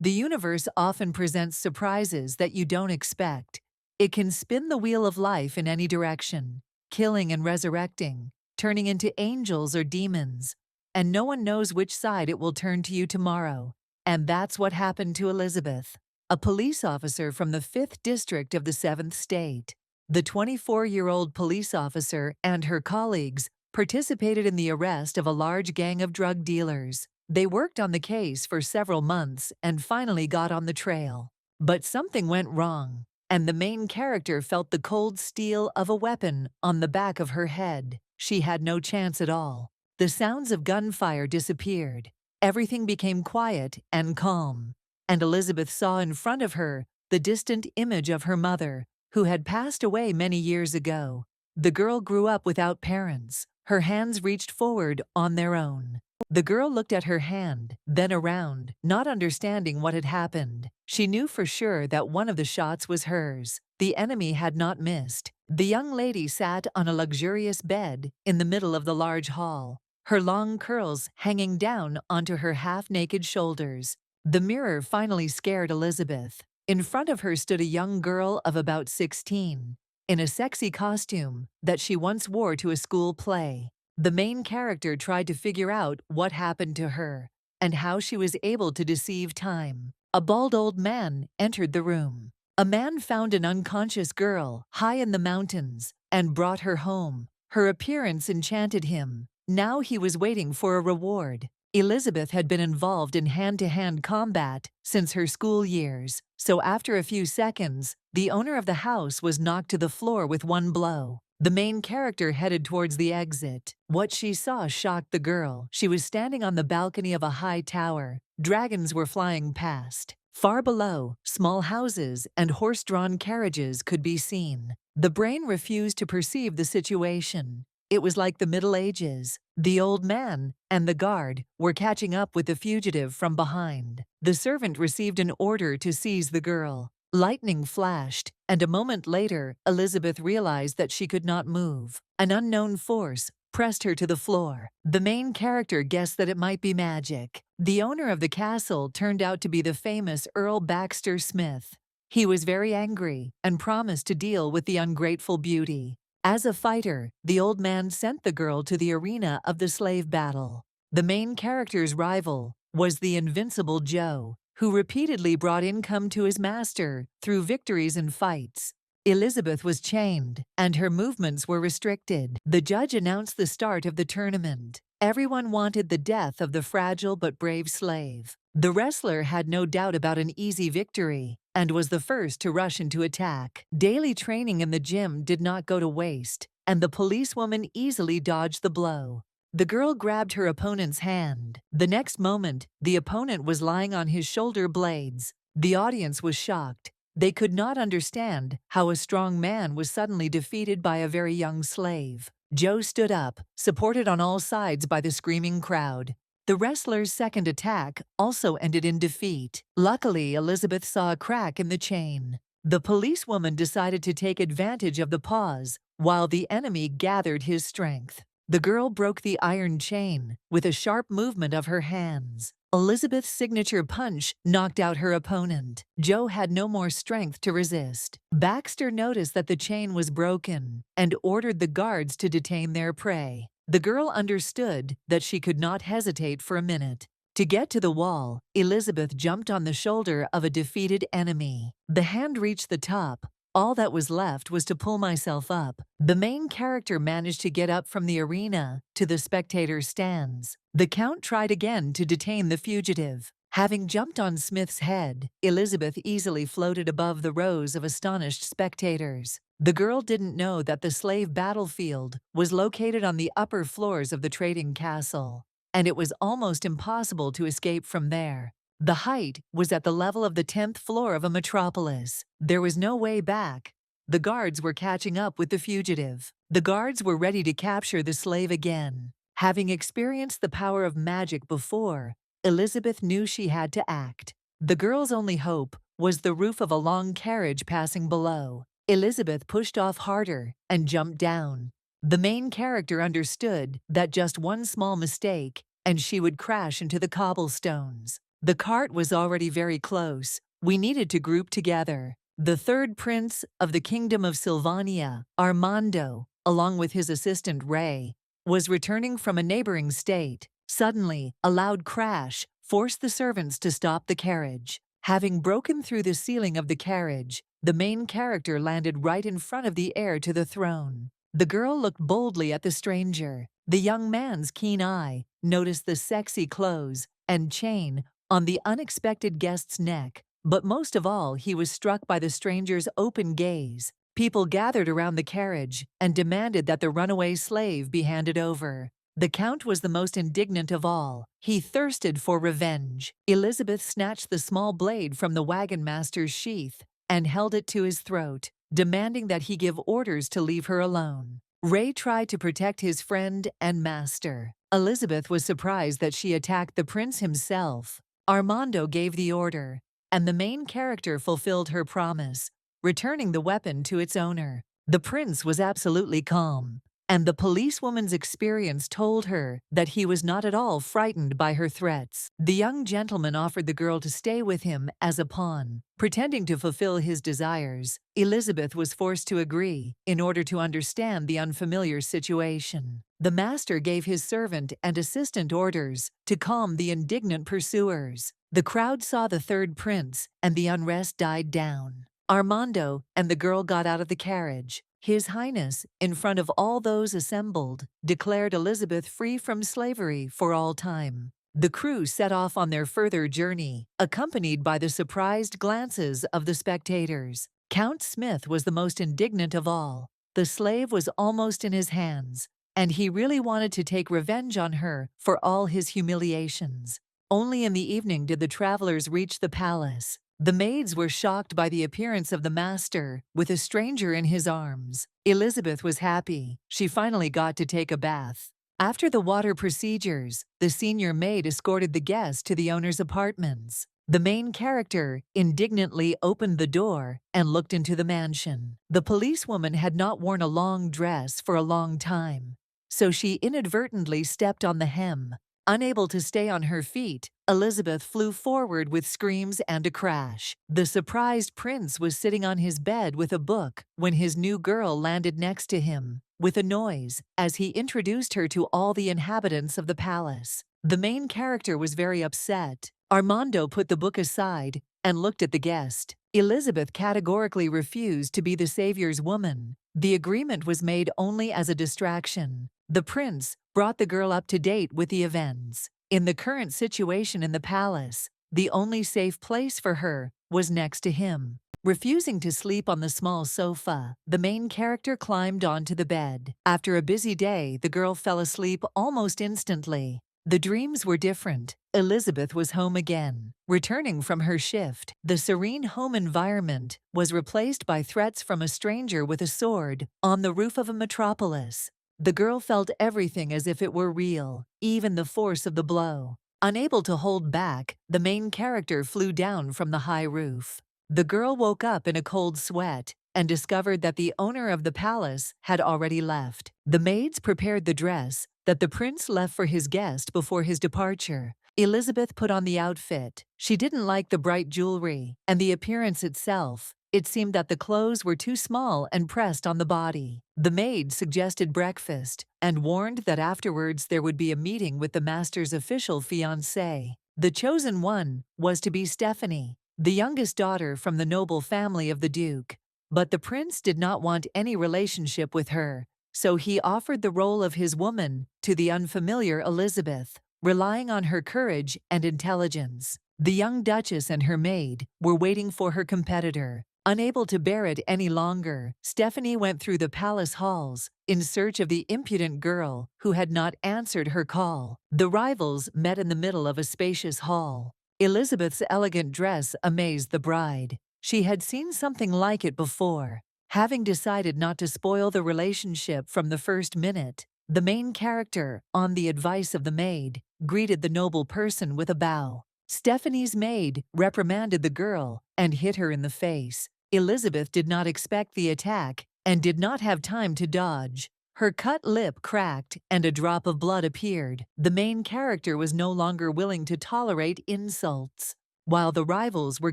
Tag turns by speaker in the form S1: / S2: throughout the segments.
S1: The universe often presents surprises that you don't expect. It can spin the wheel of life in any direction, killing and resurrecting, turning into angels or demons. And no one knows which side it will turn to you tomorrow. And that's what happened to Elizabeth, a police officer from the 5th District of the 7th State. The 24-year-old police officer and her colleagues participated in the arrest of a large gang of drug dealers. They worked on the case for several months and finally got on the trail. But something went wrong, and the main character felt the cold steel of a weapon on the back of her head. She had no chance at all. The sounds of gunfire disappeared. Everything became quiet and calm, and Elizabeth saw in front of her the distant image of her mother, who had passed away many years ago. The girl grew up without parents. Her hands reached forward on their own. The girl looked at her hand, then around, not understanding what had happened. She knew for sure that one of the shots was hers. The enemy had not missed. The young lady sat on a luxurious bed in the middle of the large hall, her long curls hanging down onto her half-naked shoulders. The mirror finally scared Elizabeth. In front of her stood a young girl of about 16, in a sexy costume that she once wore to a school play. The main character tried to figure out what happened to her and how she was able to deceive time. A bald old man entered the room. A man found an unconscious girl high in the mountains and brought her home. Her appearance enchanted him. Now he was waiting for a reward. Elizabeth had been involved in hand-to-hand combat since her school years, so after a few seconds, the owner of the house was knocked to the floor with one blow. The main character headed towards the exit. What she saw shocked the girl. She was standing on the balcony of a high tower. Dragons were flying past. Far below, small houses and horse-drawn carriages could be seen. The brain refused to perceive the situation. It was like the Middle Ages. The old man and the guard were catching up with the fugitive from behind. The servant received an order to seize the girl. Lightning flashed, and a moment later, Elizabeth realized that she could not move. An unknown force pressed her to the floor. The main character guessed that it might be magic. The owner of the castle turned out to be the famous Earl Baxter Smith. He was very angry and promised to deal with the ungrateful beauty. As a fighter, the old man sent the girl to the arena of the slave battle. The main character's rival was the invincible Joe, who repeatedly brought income to his master through victories in fights. Elizabeth was chained, and her movements were restricted. The judge announced the start of the tournament. Everyone wanted the death of the fragile but brave slave. The wrestler had no doubt about an easy victory and was the first to rush into attack. Daily training in the gym did not go to waste, and the policewoman easily dodged the blow. The girl grabbed her opponent's hand. The next moment, the opponent was lying on his shoulder blades. The audience was shocked. They could not understand how a strong man was suddenly defeated by a very young slave. Joe stood up, supported on all sides by the screaming crowd. The wrestler's second attack also ended in defeat. Luckily, Elizabeth saw a crack in the chain. The policewoman decided to take advantage of the pause while the enemy gathered his strength. The girl broke the iron chain with a sharp movement of her hands. Elizabeth's signature punch knocked out her opponent. Joe had no more strength to resist. Baxter noticed that the chain was broken and ordered the guards to detain their prey. The girl understood that she could not hesitate for a minute. To get to the wall, Elizabeth jumped on the shoulder of a defeated enemy. The hand reached the top. All that was left was to pull myself up. The main character managed to get up from the arena to the spectator stands. The count tried again to detain the fugitive. Having jumped on Smith's head, Elizabeth easily floated above the rows of astonished spectators. The girl didn't know that the slave battlefield was located on the upper floors of the trading castle, and it was almost impossible to escape from there. The height was at the level of the 10th floor of a metropolis. There was no way back. The guards were catching up with the fugitive. The guards were ready to capture the slave again. Having experienced the power of magic before, Elizabeth knew she had to act. The girl's only hope was the roof of a long carriage passing below. Elizabeth pushed off harder and jumped down. The main character understood that just one small mistake and she would crash into the cobblestones. The cart was already very close. We needed to group together. The third prince of the kingdom of Sylvania, Armando, along with his assistant Ray, was returning from a neighboring state. Suddenly, a loud crash forced the servants to stop the carriage. Having broken through the ceiling of the carriage, the main character landed right in front of the heir to the throne. The girl looked boldly at the stranger. The young man's keen eye noticed the sexy clothes and chain on the unexpected guest's neck, but most of all, he was struck by the stranger's open gaze. People gathered around the carriage and demanded that the runaway slave be handed over. The Count was the most indignant of all. He thirsted for revenge. Elizabeth snatched the small blade from the wagon master's sheath and held it to his throat, demanding that he give orders to leave her alone. Ray tried to protect his friend and master. Elizabeth was surprised that she attacked the prince himself. Armando gave the order, and the main character fulfilled her promise, returning the weapon to its owner. The prince was absolutely calm, and the policewoman's experience told her that he was not at all frightened by her threats. The young gentleman offered the girl to stay with him as a pawn, pretending to fulfill his desires. Elizabeth was forced to agree in order to understand the unfamiliar situation. The master gave his servant and assistant orders to calm the indignant pursuers. The crowd saw the third prince, and the unrest died down. Armando and the girl got out of the carriage. His Highness, in front of all those assembled, declared Elizabeth free from slavery for all time. The crew set off on their further journey, accompanied by the surprised glances of the spectators. Count Smith was the most indignant of all. The slave was almost in his hands, and he really wanted to take revenge on her for all his humiliations. Only in the evening did the travelers reach the palace. The maids were shocked by the appearance of the master, with a stranger in his arms. Elizabeth was happy. She finally got to take a bath. After the water procedures, the senior maid escorted the guest to the owner's apartments. The main character indignantly opened the door and looked into the mansion. The policewoman had not worn a long dress for a long time, so she inadvertently stepped on the hem. Unable to stay on her feet, Elizabeth flew forward with screams and a crash. The surprised prince was sitting on his bed with a book when his new girl landed next to him, with a noise, as he introduced her to all the inhabitants of the palace. The main character was very upset. Armando put the book aside and looked at the guest. Elizabeth categorically refused to be the savior's woman. The agreement was made only as a distraction. The prince brought the girl up to date with the events. In the current situation in the palace, the only safe place for her was next to him. Refusing to sleep on the small sofa, the main character climbed onto the bed. After a busy day, the girl fell asleep almost instantly. The dreams were different. Elizabeth was home again, returning from her shift. The serene home environment was replaced by threats from a stranger with a sword on the roof of a metropolis. The girl felt everything as if it were real, even the force of the blow. Unable to hold back, the main character flew down from the high roof. The girl woke up in a cold sweat and discovered that the owner of the palace had already left. The maids prepared the dress that the prince left for his guest before his departure. Elizabeth put on the outfit. She didn't like the bright jewelry and the appearance itself. It seemed that the clothes were too small and pressed on the body. The maid suggested breakfast and warned that afterwards there would be a meeting with the master's official fiancée. The chosen one was to be Stephanie, the youngest daughter from the noble family of the Duke. But the prince did not want any relationship with her, so he offered the role of his woman to the unfamiliar Elizabeth, relying on her courage and intelligence. The young duchess and her maid were waiting for her competitor. Unable to bear it any longer, Stephanie went through the palace halls in search of the impudent girl who had not answered her call. The rivals met in the middle of a spacious hall. Elizabeth's elegant dress amazed the bride. She had seen something like it before. Having decided not to spoil the relationship from the first minute, the main character, on the advice of the maid, greeted the noble person with a bow. Stephanie's maid reprimanded the girl and hit her in the face. Elizabeth did not expect the attack and did not have time to dodge. Her cut lip cracked and a drop of blood appeared. The main character was no longer willing to tolerate insults. While the rivals were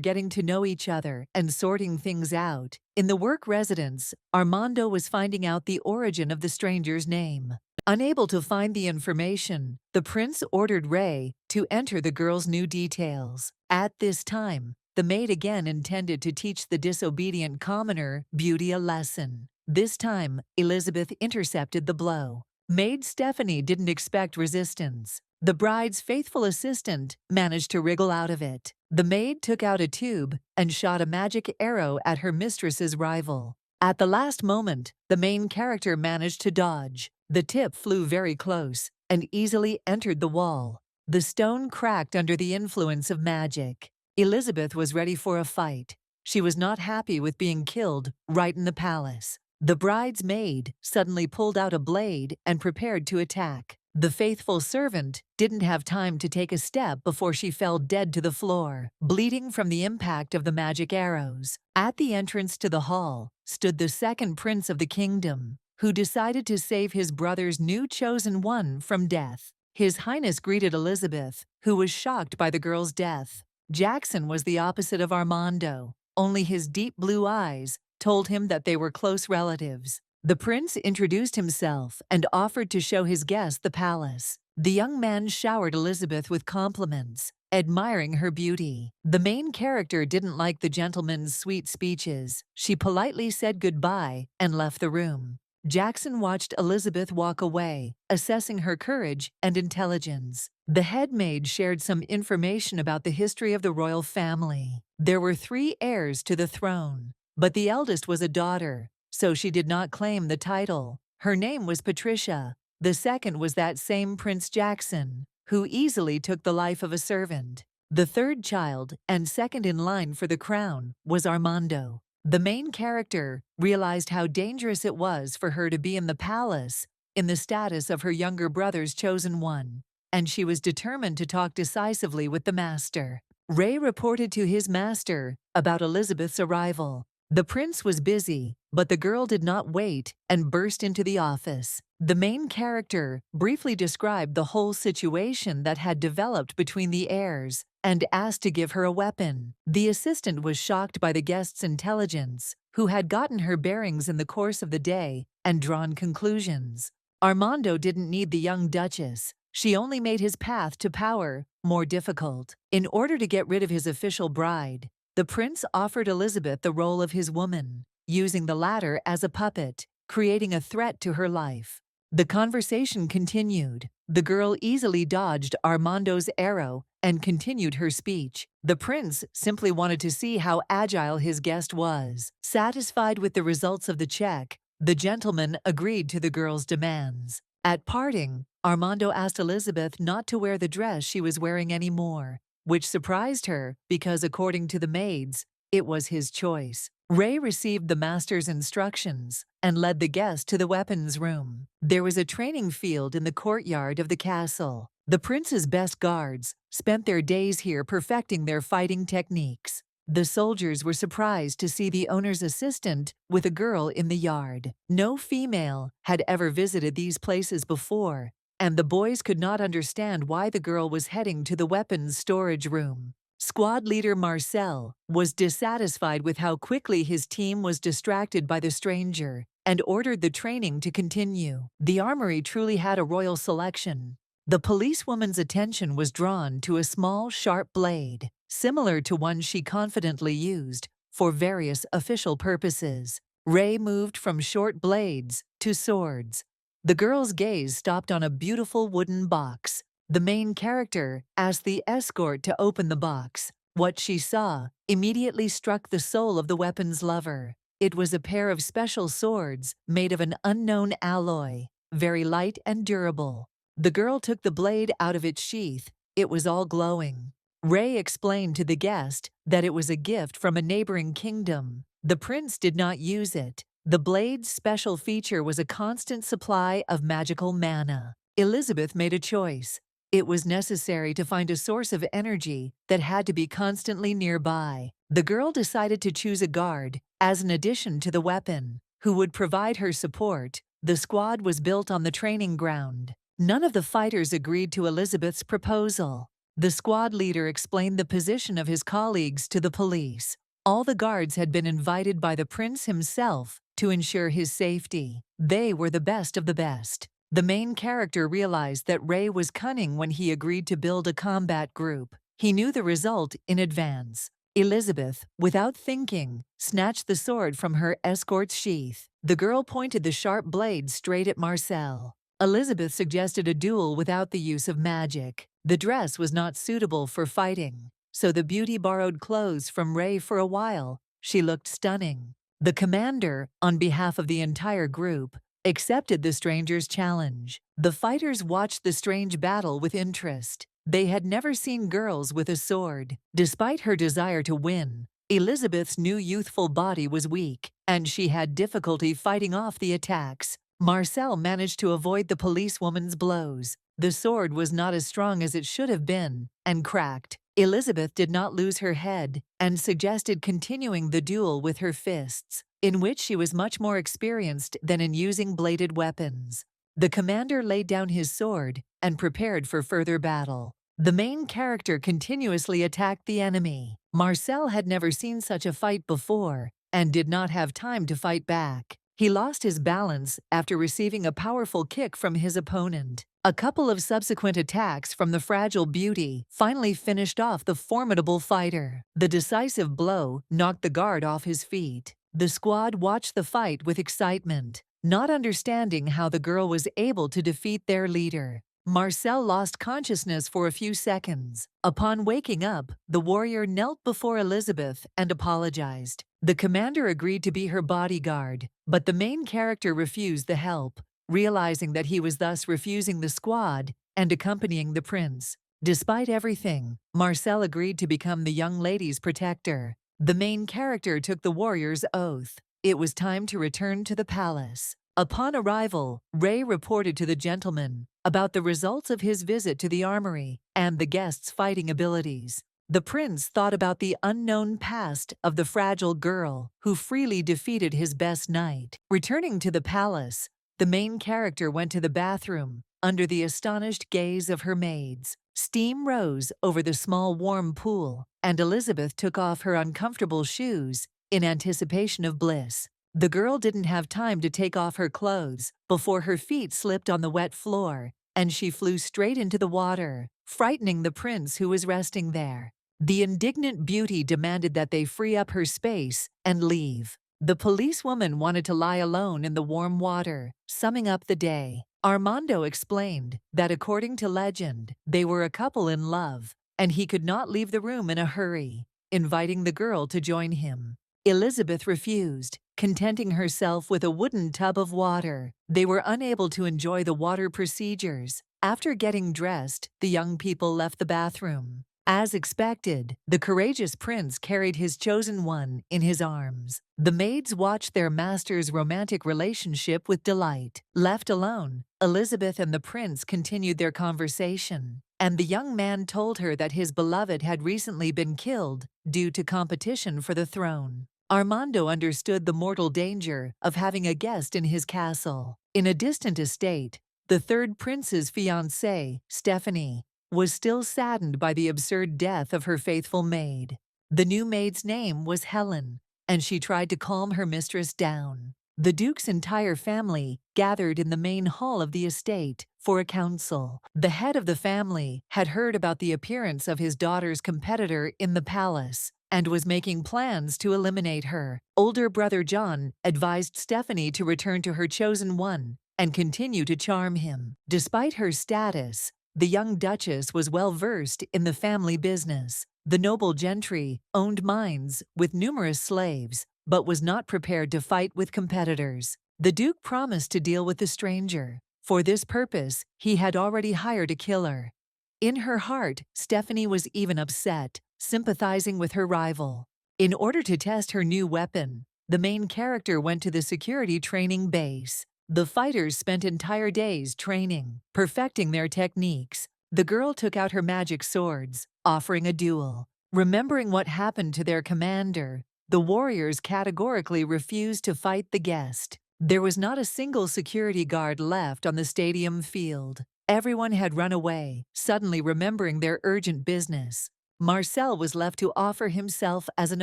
S1: getting to know each other and sorting things out, in the work residence, Armando was finding out the origin of the stranger's name. Unable to find the information, the prince ordered Ray to enter the girl's new details. At this time, the maid again intended to teach the disobedient commoner beauty a lesson. This time, Elizabeth intercepted the blow. Maid Stephanie didn't expect resistance. The bride's faithful assistant managed to wriggle out of it. The maid took out a tube and shot a magic arrow at her mistress's rival. At the last moment, the main character managed to dodge. The tip flew very close and easily entered the wall. The stone cracked under the influence of magic. Elizabeth was ready for a fight. She was not happy with being killed right in the palace. The bride's maid suddenly pulled out a blade and prepared to attack. The faithful servant didn't have time to take a step before she fell dead to the floor, bleeding from the impact of the magic arrows. At the entrance to the hall stood the second prince of the kingdom, who decided to save his brother's new chosen one from death. His Highness greeted Elizabeth, who was shocked by the girl's death. Jackson was the opposite of Armando. Only his deep blue eyes told him that they were close relatives. The prince introduced himself and offered to show his guest the palace. The young man showered Elizabeth with compliments, admiring her beauty. The main character didn't like the gentleman's sweet speeches. She politely said goodbye and left the room. Jackson watched Elizabeth walk away, assessing her courage and intelligence. The head maid shared some information about the history of the royal family. There were 3 heirs to the throne, but the eldest was a daughter, so she did not claim the title. Her name was Patricia. The second was that same Prince Jackson, who easily took the life of a servant. The third child, and second in line for the crown, was Armando. The main character realized how dangerous it was for her to be in the palace in the status of her younger brother's chosen one, and she was determined to talk decisively with the master. Ray reported to his master about Elizabeth's arrival. The prince was busy, but the girl did not wait and burst into the office. The main character briefly described the whole situation that had developed between the heirs and asked to give her a weapon. The assistant was shocked by the guest's intelligence, who had gotten her bearings in the course of the day and drawn conclusions. Armando didn't need the young duchess. She only made his path to power more difficult. In order to get rid of his official bride, the prince offered Elizabeth the role of his woman, using the latter as a puppet, creating a threat to her life. The conversation continued. The girl easily dodged Armando's arrow and continued her speech. The prince simply wanted to see how agile his guest was. Satisfied with the results of the check, the gentleman agreed to the girl's demands. At parting, Armando asked Elizabeth not to wear the dress she was wearing anymore, which surprised her because, according to the maids, it was his choice. Ray received the master's instructions and led the guest to the weapons room. There was a training field in the courtyard of the castle. The prince's best guards spent their days here perfecting their fighting techniques. The soldiers were surprised to see the owner's assistant with a girl in the yard. No female had ever visited these places before, and the boys could not understand why the girl was heading to the weapons storage room. Squad leader Marcel was dissatisfied with how quickly his team was distracted by the stranger and ordered the training to continue. The armory truly had a royal selection. The policewoman's attention was drawn to a small, sharp blade, similar to one she confidently used for various official purposes. Ray moved from short blades to swords. The girl's gaze stopped on a beautiful wooden box. The main character asked the escort to open the box. What she saw immediately struck the soul of the weapons lover. It was a pair of special swords made of an unknown alloy, very light and durable. The girl took the blade out of its sheath. It was all glowing. Ray explained to the guest that it was a gift from a neighboring kingdom. The prince did not use it. The blade's special feature was a constant supply of magical mana. Elizabeth made a choice. It was necessary to find a source of energy that had to be constantly nearby. The girl decided to choose a guard as an addition to the weapon, who would provide her support The squad was built on the training ground. None of the fighters agreed to Elizabeth's proposal. The squad leader explained the position of his colleagues to the police. All the guards had been invited by the prince himself to ensure his safety. They were the best of the best. The main character realized that Ray was cunning when he agreed to build a combat group. He knew the result in advance. Elizabeth, without thinking, snatched the sword from her escort's sheath. The girl pointed the sharp blade straight at Marcel. Elizabeth suggested a duel without the use of magic. The dress was not suitable for fighting, so the beauty borrowed clothes from Ray for a while. She looked stunning. The commander, on behalf of the entire group, accepted the stranger's challenge. The fighters watched the strange battle with interest. They had never seen girls with a sword. Despite her desire to win, Elizabeth's new youthful body was weak, and she had difficulty fighting off the attacks. Marcel managed to avoid the policewoman's blows. The sword was not as strong as it should have been, and cracked. Elizabeth did not lose her head, and suggested continuing the duel with her fists, in which she was much more experienced than in using bladed weapons. The commander laid down his sword and prepared for further battle. The main character continuously attacked the enemy. Marcel had never seen such a fight before and did not have time to fight back. He lost his balance after receiving a powerful kick from his opponent. A couple of subsequent attacks from the fragile beauty finally finished off the formidable fighter. The decisive blow knocked the guard off his feet. The squad watched the fight with excitement, not understanding how the girl was able to defeat their leader. Marcel lost consciousness for a few seconds. Upon waking up, the warrior knelt before Elizabeth and apologized. The commander agreed to be her bodyguard, but the main character refused the help, realizing that he was thus refusing the squad and accompanying the prince. Despite everything, Marcel agreed to become the young lady's protector. The main character took the warrior's oath. It was time to return to the palace. Upon arrival, Ray reported to the gentleman about the results of his visit to the armory and the guests' fighting abilities. The prince thought about the unknown past of the fragile girl who freely defeated his best knight. Returning to the palace, the main character went to the bathroom under the astonished gaze of her maids. Steam rose over the small warm pool, and Elizabeth took off her uncomfortable shoes in anticipation of bliss. The girl didn't have time to take off her clothes before her feet slipped on the wet floor, and she flew straight into the water, frightening the prince who was resting there. The indignant beauty demanded that they free up her space and leave. The policewoman wanted to lie alone in the warm water, summing up the day. Armando explained that according to legend, they were a couple in love, and he could not leave the room in a hurry, inviting the girl to join him. Elizabeth refused, contenting herself with a wooden tub of water. They were unable to enjoy the water procedures. After getting dressed, the young people left the bathroom. As expected, the courageous prince carried his chosen one in his arms. The maids watched their master's romantic relationship with delight. Left alone, Elizabeth and the prince continued their conversation, and the young man told her that his beloved had recently been killed due to competition for the throne. Armando understood the mortal danger of having a guest in his castle. In a distant estate, the third prince's fiancée, Stephanie, was still saddened by the absurd death of her faithful maid. The new maid's name was Helen, and she tried to calm her mistress down. The duke's entire family gathered in the main hall of the estate for a council. The head of the family had heard about the appearance of his daughter's competitor in the palace and was making plans to eliminate her. Older brother John advised Stephanie to return to her chosen one and continue to charm him. Despite her status, the young duchess was well versed in the family business. The noble gentry owned mines with numerous slaves, but was not prepared to fight with competitors. The duke promised to deal with the stranger. For this purpose, he had already hired a killer. In her heart, Stephanie was even upset, sympathizing with her rival. In order to test her new weapon, the main character went to the security training base. The fighters spent entire days training, perfecting their techniques. The girl took out her magic swords, offering a duel. Remembering what happened to their commander, the warriors categorically refused to fight the guest. There was not a single security guard left on the stadium field. Everyone had run away, suddenly remembering their urgent business. Marcel was left to offer himself as an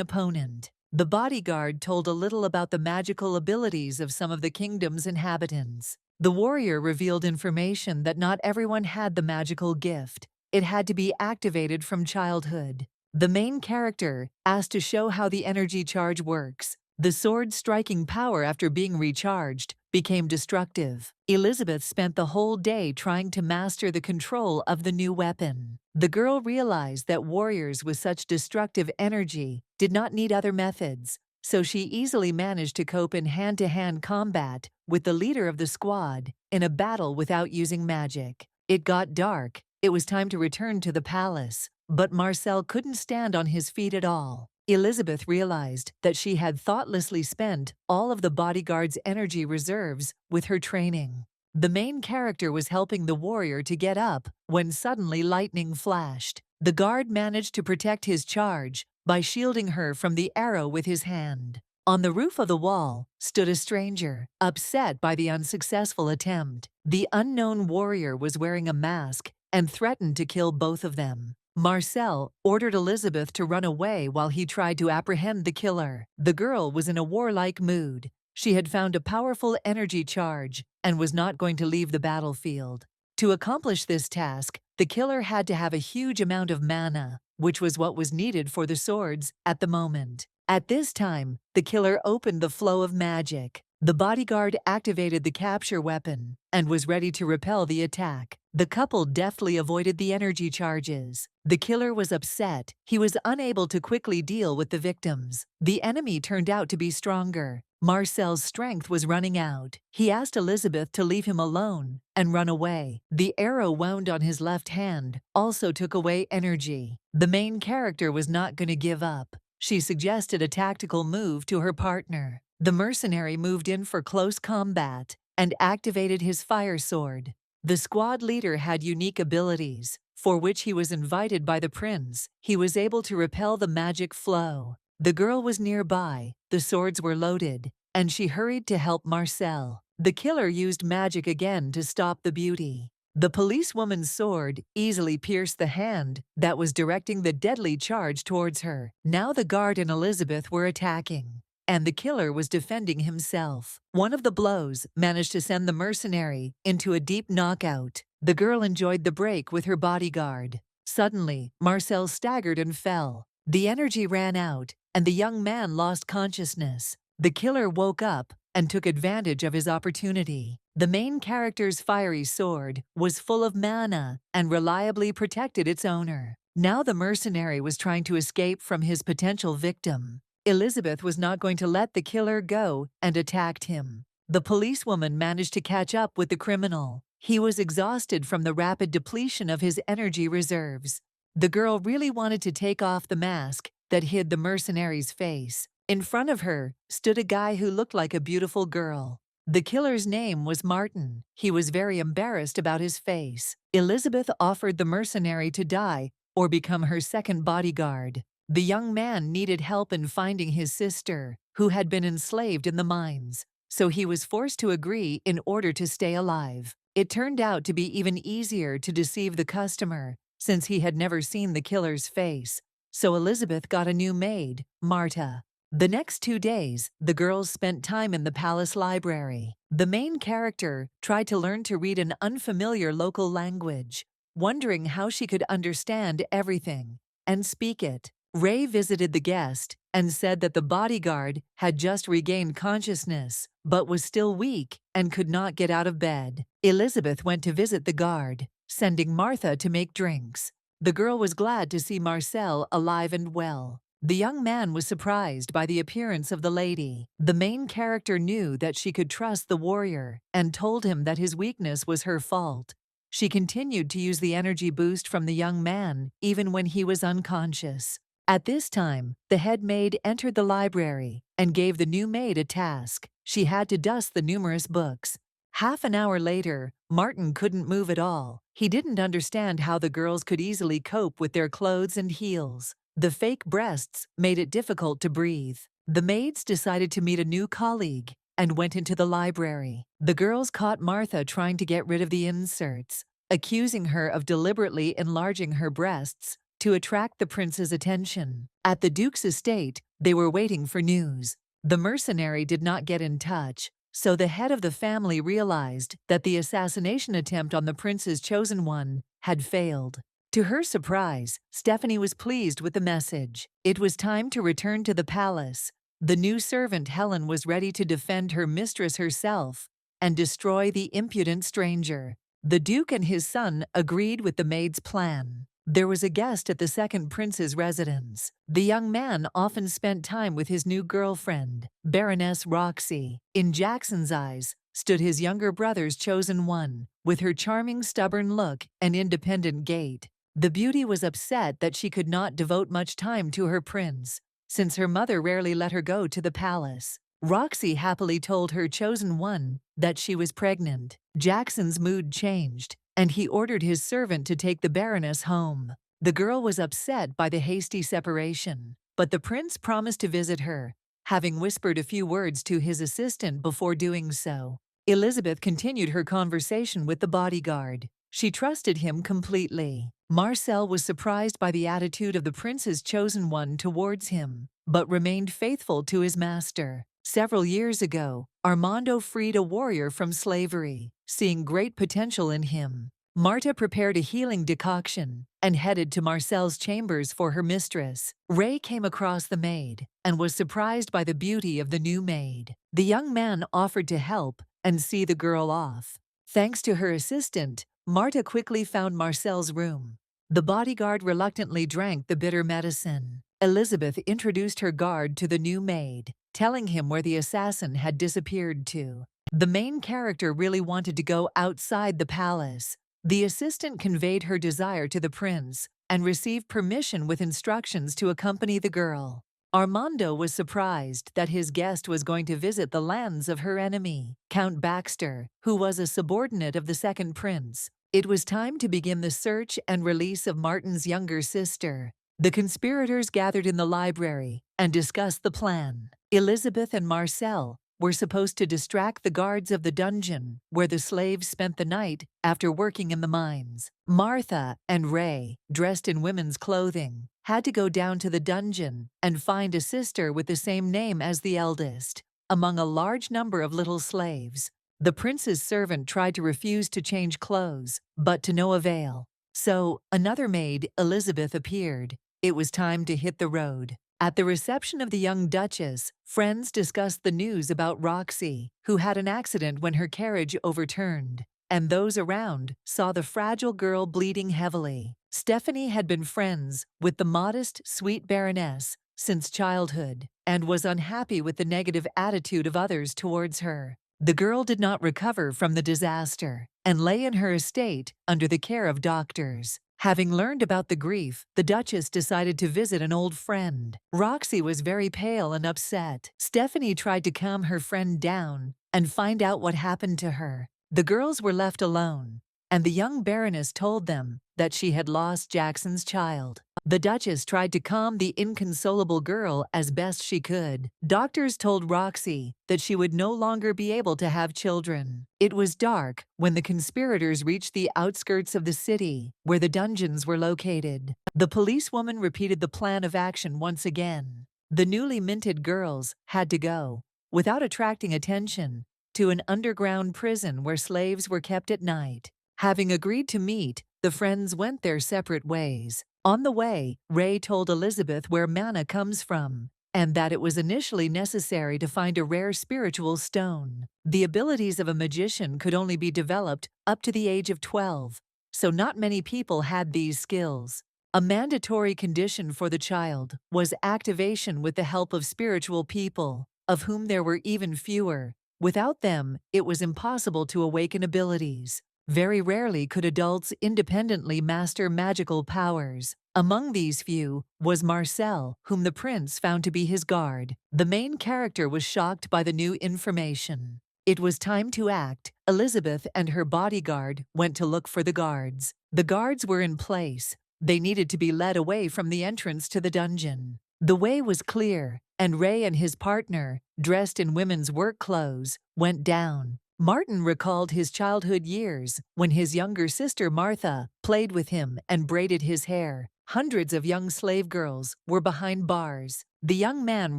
S1: opponent. The bodyguard told a little about the magical abilities of some of the kingdom's inhabitants. The warrior revealed information that not everyone had the magical gift. It had to be activated from childhood. The main character asked to show how the energy charge works. The sword's striking power after being recharged became destructive. Elizabeth spent the whole day trying to master the control of the new weapon. The girl realized that warriors with such destructive energy did not need other methods, so she easily managed to cope in hand-to-hand combat with the leader of the squad in a battle without using magic. It got dark. It was time to return to the palace, but Marcel couldn't stand on his feet at all. Elizabeth realized that she had thoughtlessly spent all of the bodyguard's energy reserves with her training. The main character was helping the warrior to get up when suddenly lightning flashed. The guard managed to protect his charge by shielding her from the arrow with his hand. On the roof of the wall stood a stranger, upset by the unsuccessful attempt. The unknown warrior was wearing a mask and threatened to kill both of them. Marcel ordered Elizabeth to run away while he tried to apprehend the killer. The girl was in a warlike mood. She had found a powerful energy charge and was not going to leave the battlefield. To accomplish this task, the killer had to have a huge amount of mana, which was what was needed for the swords at the moment. At this time, the killer opened the flow of magic. The bodyguard activated the capture weapon and was ready to repel the attack. The couple deftly avoided the energy charges. The killer was upset. He was unable to quickly deal with the victims. The enemy turned out to be stronger. Marcel's strength was running out. He asked Elizabeth to leave him alone and run away. The arrow wound on his left hand also took away energy. The main character was not going to give up. She suggested a tactical move to her partner. The mercenary moved in for close combat and activated his fire sword. The squad leader had unique abilities, for which he was invited by the prince. He was able to repel the magic flow. The girl was nearby, the swords were loaded, and she hurried to help Marcel. The killer used magic again to stop the beauty. The policewoman's sword easily pierced the hand that was directing the deadly charge towards her. Now the guard and Elizabeth were attacking, and the killer was defending himself. One of the blows managed to send the mercenary into a deep knockout. The girl enjoyed the break with her bodyguard. Suddenly, Marcel staggered and fell. The energy ran out, and the young man lost consciousness. The killer woke up and took advantage of his opportunity. The main character's fiery sword was full of mana and reliably protected its owner. Now the mercenary was trying to escape from his potential victim. Elizabeth was not going to let the killer go and attacked him. The policewoman managed to catch up with the criminal. He was exhausted from the rapid depletion of his energy reserves. The girl really wanted to take off the mask that hid the mercenary's face. In front of her stood a guy who looked like a beautiful girl. The killer's name was Martin. He was very embarrassed about his face. Elizabeth offered the mercenary to die or become her second bodyguard. The young man needed help in finding his sister, who had been enslaved in the mines, so he was forced to agree in order to stay alive. It turned out to be even easier to deceive the customer, since he had never seen the killer's face, so Elizabeth got a new maid, Marta. The next 2 days, the girls spent time in the palace library. The main character tried to learn to read an unfamiliar local language, wondering how she could understand everything and speak it. Ray visited the guest and said that the bodyguard had just regained consciousness, but was still weak and could not get out of bed. Elizabeth went to visit the guard, sending Martha to make drinks. The girl was glad to see Marcel alive and well. The young man was surprised by the appearance of the lady. The main character knew that she could trust the warrior and told him that his weakness was her fault. She continued to use the energy boost from the young man even when he was unconscious. At this time, the head maid entered the library and gave the new maid a task. She had to dust the numerous books. Half an hour later, Martin couldn't move at all. He didn't understand how the girls could easily cope with their clothes and heels. The fake breasts made it difficult to breathe. The maids decided to meet a new colleague and went into the library. The girls caught Martha trying to get rid of the inserts, accusing her of deliberately enlarging her breasts to attract the prince's attention. At the Duke's estate, they were waiting for news. The mercenary did not get in touch, so the head of the family realized that the assassination attempt on the prince's chosen one had failed. To her surprise, Stephanie was pleased with the message. It was time to return to the palace. The new servant Helen was ready to defend her mistress herself and destroy the impudent stranger. The Duke and his son agreed with the maid's plan. There was a guest at the second prince's residence. The young man often spent time with his new girlfriend, Baroness Roxy. In Jackson's eyes stood his younger brother's chosen one, with her charming stubborn look and independent gait. The beauty was upset that she could not devote much time to her prince, since her mother rarely let her go to the palace. Roxy happily told her chosen one that she was pregnant. Jackson's mood changed, and he ordered his servant to take the Baroness home. The girl was upset by the hasty separation, but the prince promised to visit her, having whispered a few words to his assistant before doing so. Elizabeth continued her conversation with the bodyguard. She trusted him completely. Marcel was surprised by the attitude of the prince's chosen one towards him, but remained faithful to his master. Several years ago, Armando freed a warrior from slavery, seeing great potential in him. Marta prepared a healing decoction and headed to Marcel's chambers for her mistress. Ray came across the maid and was surprised by the beauty of the new maid. The young man offered to help and see the girl off. Thanks to her assistant, Marta quickly found Marcel's room. The bodyguard reluctantly drank the bitter medicine. Elizabeth introduced her guard to the new maid, telling him where the assassin had disappeared to. The main character really wanted to go outside the palace. The assistant conveyed her desire to the prince and received permission with instructions to accompany the girl. Armando was surprised that his guest was going to visit the lands of her enemy, Count Baxter, who was a subordinate of the second prince. It was time to begin the search and release of Martin's younger sister. The conspirators gathered in the library and discussed the plan. Elizabeth and Marcel were supposed to distract the guards of the dungeon where the slaves spent the night after working in the mines. Martha and Ray, dressed in women's clothing, had to go down to the dungeon and find a sister with the same name as the eldest, among a large number of little slaves. The prince's servant tried to refuse to change clothes, but to no avail. So, another maid, Elizabeth, appeared. It was time to hit the road. At the reception of the young duchess, friends discussed the news about Roxy, who had an accident when her carriage overturned, and those around saw the fragile girl bleeding heavily. Stephanie had been friends with the modest, sweet Baroness since childhood, and was unhappy with the negative attitude of others towards her. The girl did not recover from the disaster and lay in her estate under the care of doctors. Having learned about the grief, the Duchess decided to visit an old friend. Roxy was very pale and upset. Stephanie tried to calm her friend down and find out what happened to her. The girls were left alone, and the young Baroness told them that she had lost Jackson's child. The Duchess tried to calm the inconsolable girl as best she could. Doctors told Roxy that she would no longer be able to have children. It was dark when the conspirators reached the outskirts of the city, where the dungeons were located. The policewoman repeated the plan of action once again. The newly minted girls had to go, without attracting attention, to an underground prison where slaves were kept at night. Having agreed to meet, the friends went their separate ways. On the way, Ray told Elizabeth where mana comes from, and that it was initially necessary to find a rare spiritual stone. The abilities of a magician could only be developed up to the age of 12, so not many people had these skills. A mandatory condition for the child was activation with the help of spiritual people, of whom there were even fewer. Without them, it was impossible to awaken abilities. Very rarely could adults independently master magical powers. Among these few was Marcel, whom the prince found to be his guard. The main character was shocked by the new information. It was time to act. Elizabeth and her bodyguard went to look for the guards. The guards were in place. They needed to be led away from the entrance to the dungeon. The way was clear. and Ray and his partner, dressed in women's work clothes, went down. Martin recalled his childhood years when his younger sister Martha played with him and braided his hair. Hundreds of young slave girls were behind bars. The young man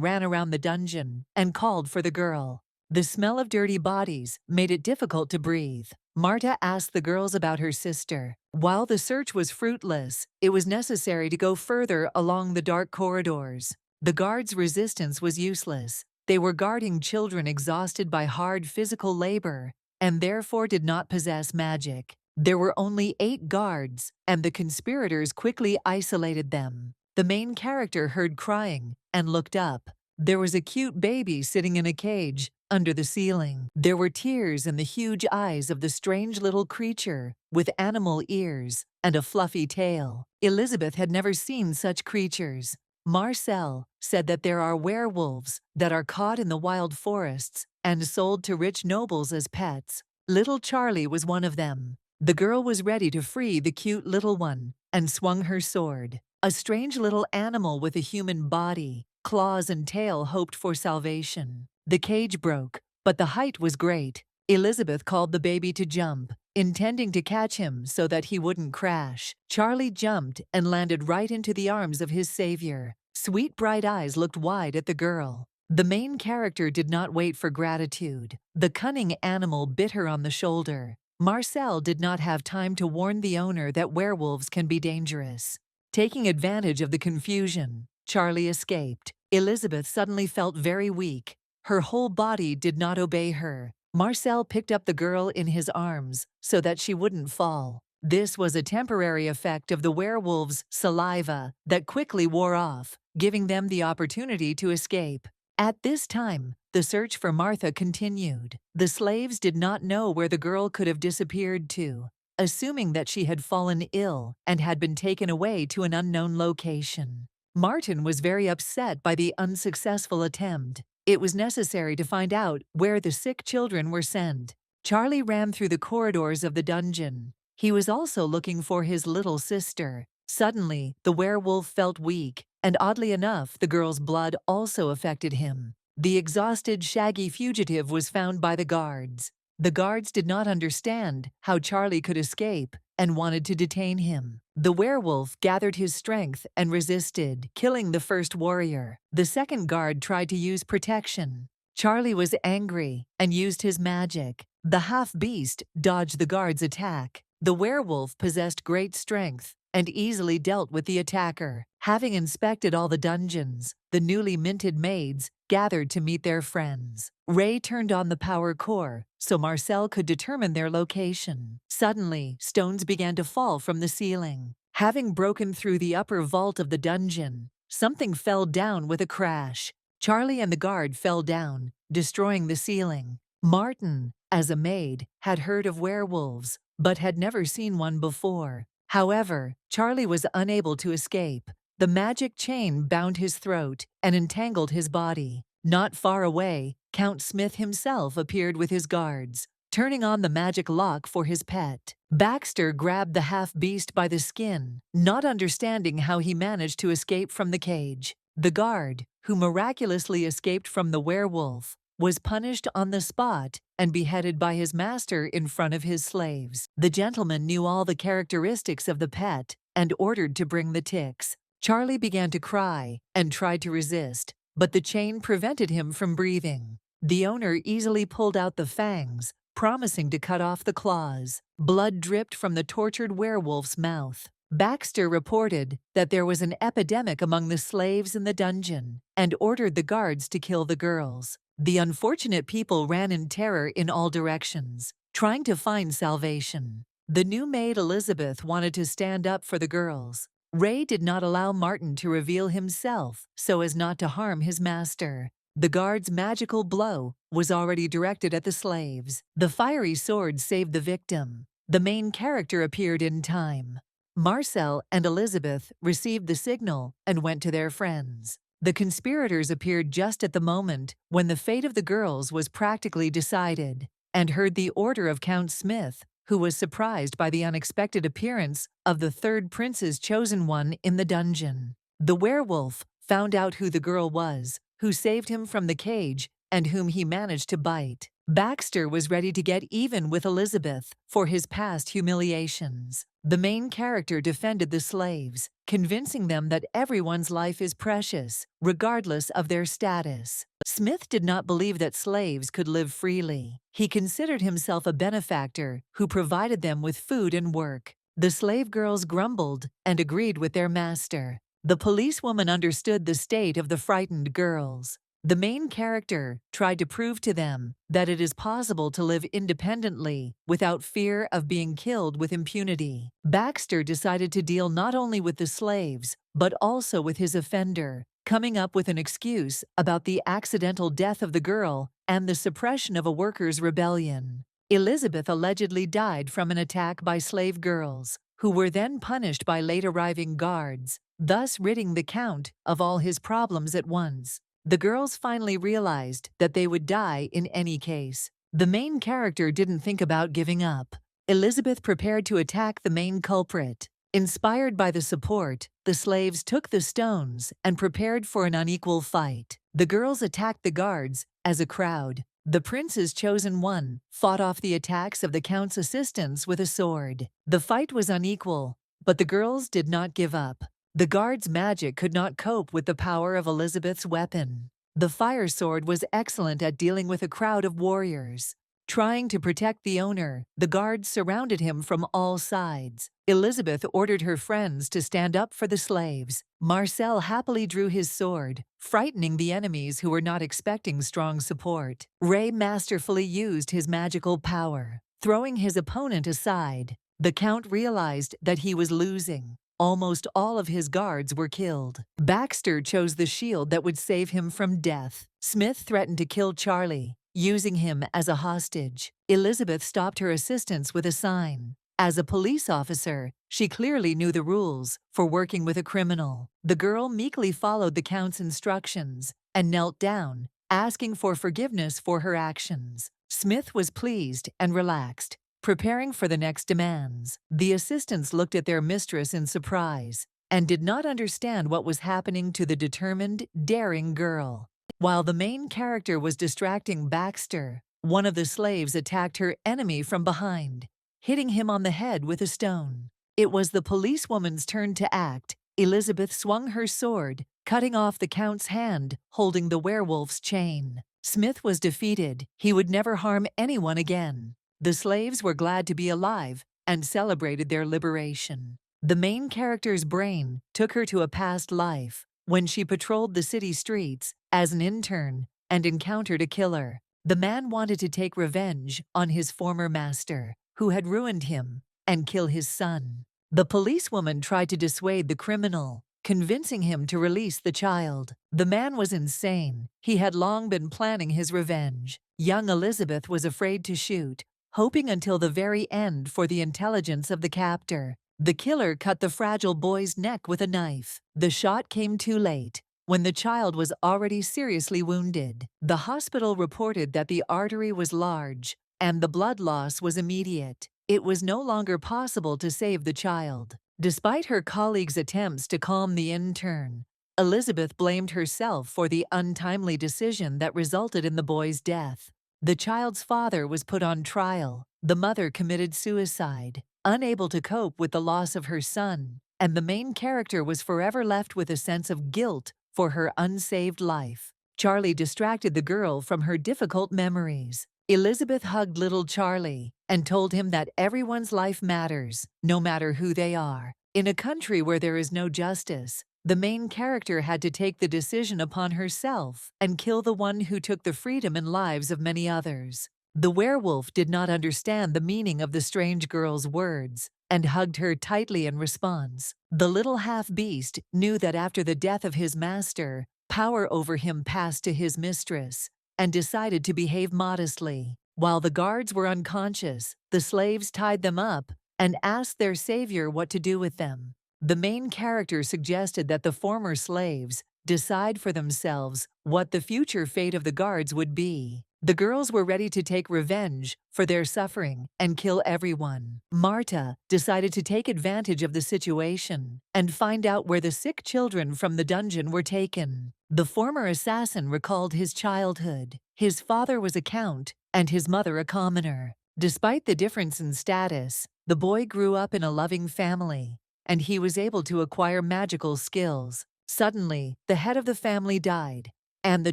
S1: ran around the dungeon and called for the girl. The smell of dirty bodies made it difficult to breathe. Marta asked the girls about her sister. While the search was fruitless, it was necessary to go further along the dark corridors. The guards' resistance was useless. They were guarding children exhausted by hard physical labor and therefore did not possess magic. There were only 8 guards, and the conspirators quickly isolated them. The main character heard crying and looked up. There was a cute baby sitting in a cage under the ceiling. There were tears in the huge eyes of the strange little creature with animal ears and a fluffy tail. Elizabeth had never seen such creatures. Marcel said that there are werewolves that are caught in the wild forests and sold to rich nobles as pets. Little Charlie was one of them. The girl was ready to free the cute little one and swung her sword. A strange little animal with a human body, claws and tail hoped for salvation. The cage broke, but the height was great. Elizabeth called the baby to jump, intending to catch him so that he wouldn't crash. Charlie jumped and landed right into the arms of his savior. Sweet bright eyes looked wide at the girl. The main character did not wait for gratitude. The cunning animal bit her on the shoulder. Marcel did not have time to warn the owner that werewolves can be dangerous. Taking advantage of the confusion, Charlie escaped. Elizabeth suddenly felt very weak. Her whole body did not obey her. Marcel picked up the girl in his arms so that she wouldn't fall. This was a temporary effect of the werewolves' saliva that quickly wore off, giving them the opportunity to escape. At this time, the search for Martha continued. The slaves did not know where the girl could have disappeared to, assuming that she had fallen ill and had been taken away to an unknown location. Martin was very upset by the unsuccessful attempt. It was necessary to find out where the sick children were sent. Charlie ran through the corridors of the dungeon. He was also looking for his little sister. Suddenly, the werewolf felt weak, and oddly enough, the girl's blood also affected him. The exhausted, shaggy fugitive was found by the guards. The guards did not understand how Charlie could escape and wanted to detain him. The werewolf gathered his strength and resisted, killing the first warrior. The second guard tried to use protection. Charlie was angry and used his magic. The half-beast dodged the guard's attack. The werewolf possessed great strength and easily dealt with the attacker. Having inspected all the dungeons, the newly minted maids gathered to meet their friends. Ray turned on the power core so Marcel could determine their location. Suddenly, stones began to fall from the ceiling. Having broken through the upper vault of the dungeon, something fell down with a crash. Charlie and the guard fell down, destroying the ceiling. Martin, as a maid, had heard of werewolves, but had never seen one before. However, Charlie was unable to escape. The magic chain bound his throat and entangled his body. Not far away, Count Smith himself appeared with his guards, turning on the magic lock for his pet. Baxter grabbed the half-beast by the skin, not understanding how he managed to escape from the cage. The guard, who miraculously escaped from the werewolf, was punished on the spot and beheaded by his master in front of his slaves. The gentleman knew all the characteristics of the pet and ordered to bring the ticks. Charlie began to cry and tried to resist, but the chain prevented him from breathing. The owner easily pulled out the fangs, promising to cut off the claws. Blood dripped from the tortured werewolf's mouth. Baxter reported that there was an epidemic among the slaves in the dungeon and ordered the guards to kill the girls. The unfortunate people ran in terror in all directions, trying to find salvation. The new maid Elizabeth wanted to stand up for the girls. Ray did not allow Martin to reveal himself so as not to harm his master. The guard's magical blow was already directed at the slaves. The fiery sword saved the victim. The main character appeared in time. Marcel and Elizabeth received the signal and went to their friends. The conspirators appeared just at the moment when the fate of the girls was practically decided, and heard the order of Count Smith, who was surprised by the unexpected appearance of the third prince's chosen one in the dungeon. The werewolf found out who the girl was, who saved him from the cage and whom he managed to bite. Baxter was ready to get even with Elizabeth for his past humiliations. The main character defended the slaves, convincing them that everyone's life is precious, regardless of their status. Smith did not believe that slaves could live freely. He considered himself a benefactor who provided them with food and work. The slave girls grumbled and agreed with their master. The policewoman understood the state of the frightened girls. The main character tried to prove to them that it is possible to live independently without fear of being killed with impunity. Baxter decided to deal not only with the slaves, but also with his offender, coming up with an excuse about the accidental death of the girl and the suppression of a workers' rebellion. Elizabeth allegedly died from an attack by slave girls, who were then punished by late-arriving guards, thus ridding the Count of all his problems at once. The girls finally realized that they would die in any case. The main character didn't think about giving up. Elizabeth prepared to attack the main culprit. Inspired by the support, the slaves took the stones and prepared for an unequal fight. The girls attacked the guards as a crowd. The prince's chosen one fought off the attacks of the Count's assistants with a sword. The fight was unequal, but the girls did not give up. The guard's magic could not cope with the power of Elizabeth's weapon. The fire sword was excellent at dealing with a crowd of warriors. Trying to protect the owner, the guards surrounded him from all sides. Elizabeth ordered her friends to stand up for the slaves. Marcel happily drew his sword, frightening the enemies who were not expecting strong support. Ray masterfully used his magical power, throwing his opponent aside. The Count realized that he was losing. Almost all of his guards were killed. Baxter chose the shield that would save him from death. Smith threatened to kill Charlie, using him as a hostage. Elizabeth stopped her assistants with a sign. As a police officer, she clearly knew the rules for working with a criminal. The girl meekly followed the Count's instructions and knelt down, asking for forgiveness for her actions. Smith was pleased and relaxed, preparing for the next demands. The assistants looked at their mistress in surprise and did not understand what was happening to the determined, daring girl. While the main character was distracting Baxter, one of the slaves attacked her enemy from behind, hitting him on the head with a stone. It was the policewoman's turn to act. Elizabeth swung her sword, cutting off the Count's hand, holding the werewolf's chain. Smith was defeated. He would never harm anyone again. The slaves were glad to be alive and celebrated their liberation. The main character's brain took her to a past life when she patrolled the city streets as an intern and encountered a killer. The man wanted to take revenge on his former master, who had ruined him, and kill his son. The policewoman tried to dissuade the criminal, convincing him to release the child. The man was insane. He had long been planning his revenge. Young Elizabeth was afraid to shoot, hoping until the very end for the intelligence of the captor. The killer cut the fragile boy's neck with a knife. The shot came too late, when the child was already seriously wounded. The hospital reported that the artery was large, and the blood loss was immediate. It was no longer possible to save the child. Despite her colleagues' attempts to calm the intern, Elizabeth blamed herself for the untimely decision that resulted in the boy's death. The child's father was put on trial. The mother committed suicide, unable to cope with the loss of her son, and the main character was forever left with a sense of guilt for her unsaved life. Charlie distracted the girl from her difficult memories. Elizabeth hugged little Charlie and told him that everyone's life matters, no matter who they are. In a country where there is no justice, the main character had to take the decision upon herself and kill the one who took the freedom and lives of many others. The werewolf did not understand the meaning of the strange girl's words and hugged her tightly in response. The little half-beast knew that after the death of his master, power over him passed to his mistress, and decided to behave modestly. While the guards were unconscious, the slaves tied them up and asked their savior what to do with them. The main character suggested that the former slaves decide for themselves what the future fate of the guards would be. The girls were ready to take revenge for their suffering and kill everyone. Marta decided to take advantage of the situation and find out where the sick children from the dungeon were taken. The former assassin recalled his childhood. His father was a count and his mother a commoner. Despite the difference in status, the boy grew up in a loving family, and he was able to acquire magical skills. Suddenly, the head of the family died, and the